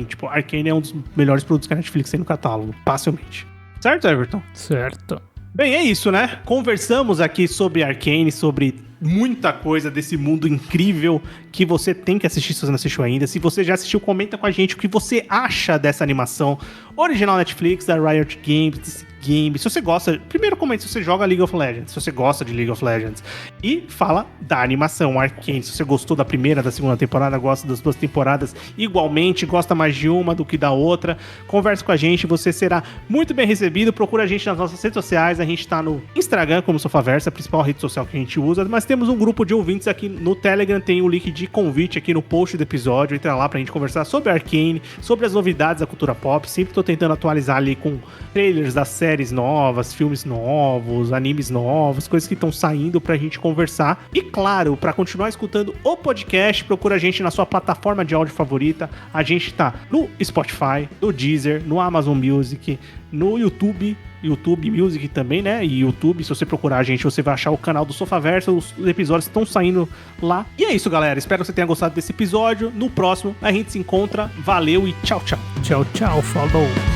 tipo, Arcane é um dos melhores produtos que a Netflix tem no catálogo, facilmente. Certo, Everton? Certo. Bem, é isso, né? Conversamos aqui sobre Arcane, sobre muita coisa desse mundo incrível que você tem que assistir se você não assistiu ainda. Se você já assistiu, comenta com a gente o que você acha dessa animação original Netflix, da Riot Games, desse game. Se você gosta, primeiro comente se você joga League of Legends, se você gosta de League of Legends. E fala da animação Arcane, se você gostou da primeira, da segunda temporada, gosta das duas temporadas igualmente, gosta mais de uma do que da outra. Converse com a gente, você será muito bem recebido. Procura a gente nas nossas redes sociais, a gente tá no Instagram como Sofaversa, a principal rede social que a gente usa, mas temos um grupo de ouvintes aqui no Telegram, tem o link de convite aqui no post do episódio. Entra lá pra gente conversar sobre Arcane, sobre as novidades da cultura pop. Sempre tô tentando atualizar ali com trailers da série séries novas, filmes novos, animes novos, coisas que estão saindo pra gente conversar. E claro, pra continuar escutando o podcast, procura a gente na sua plataforma de áudio favorita. A gente tá no Spotify, no Deezer, no Amazon Music, no YouTube Music também, né? E YouTube, se você procurar a gente, você vai achar o canal do Sofaverso, os episódios estão saindo lá. E é isso, galera. Espero que você tenha gostado desse episódio. No próximo, a gente se encontra. Valeu e tchau, tchau. Tchau, tchau. Falou.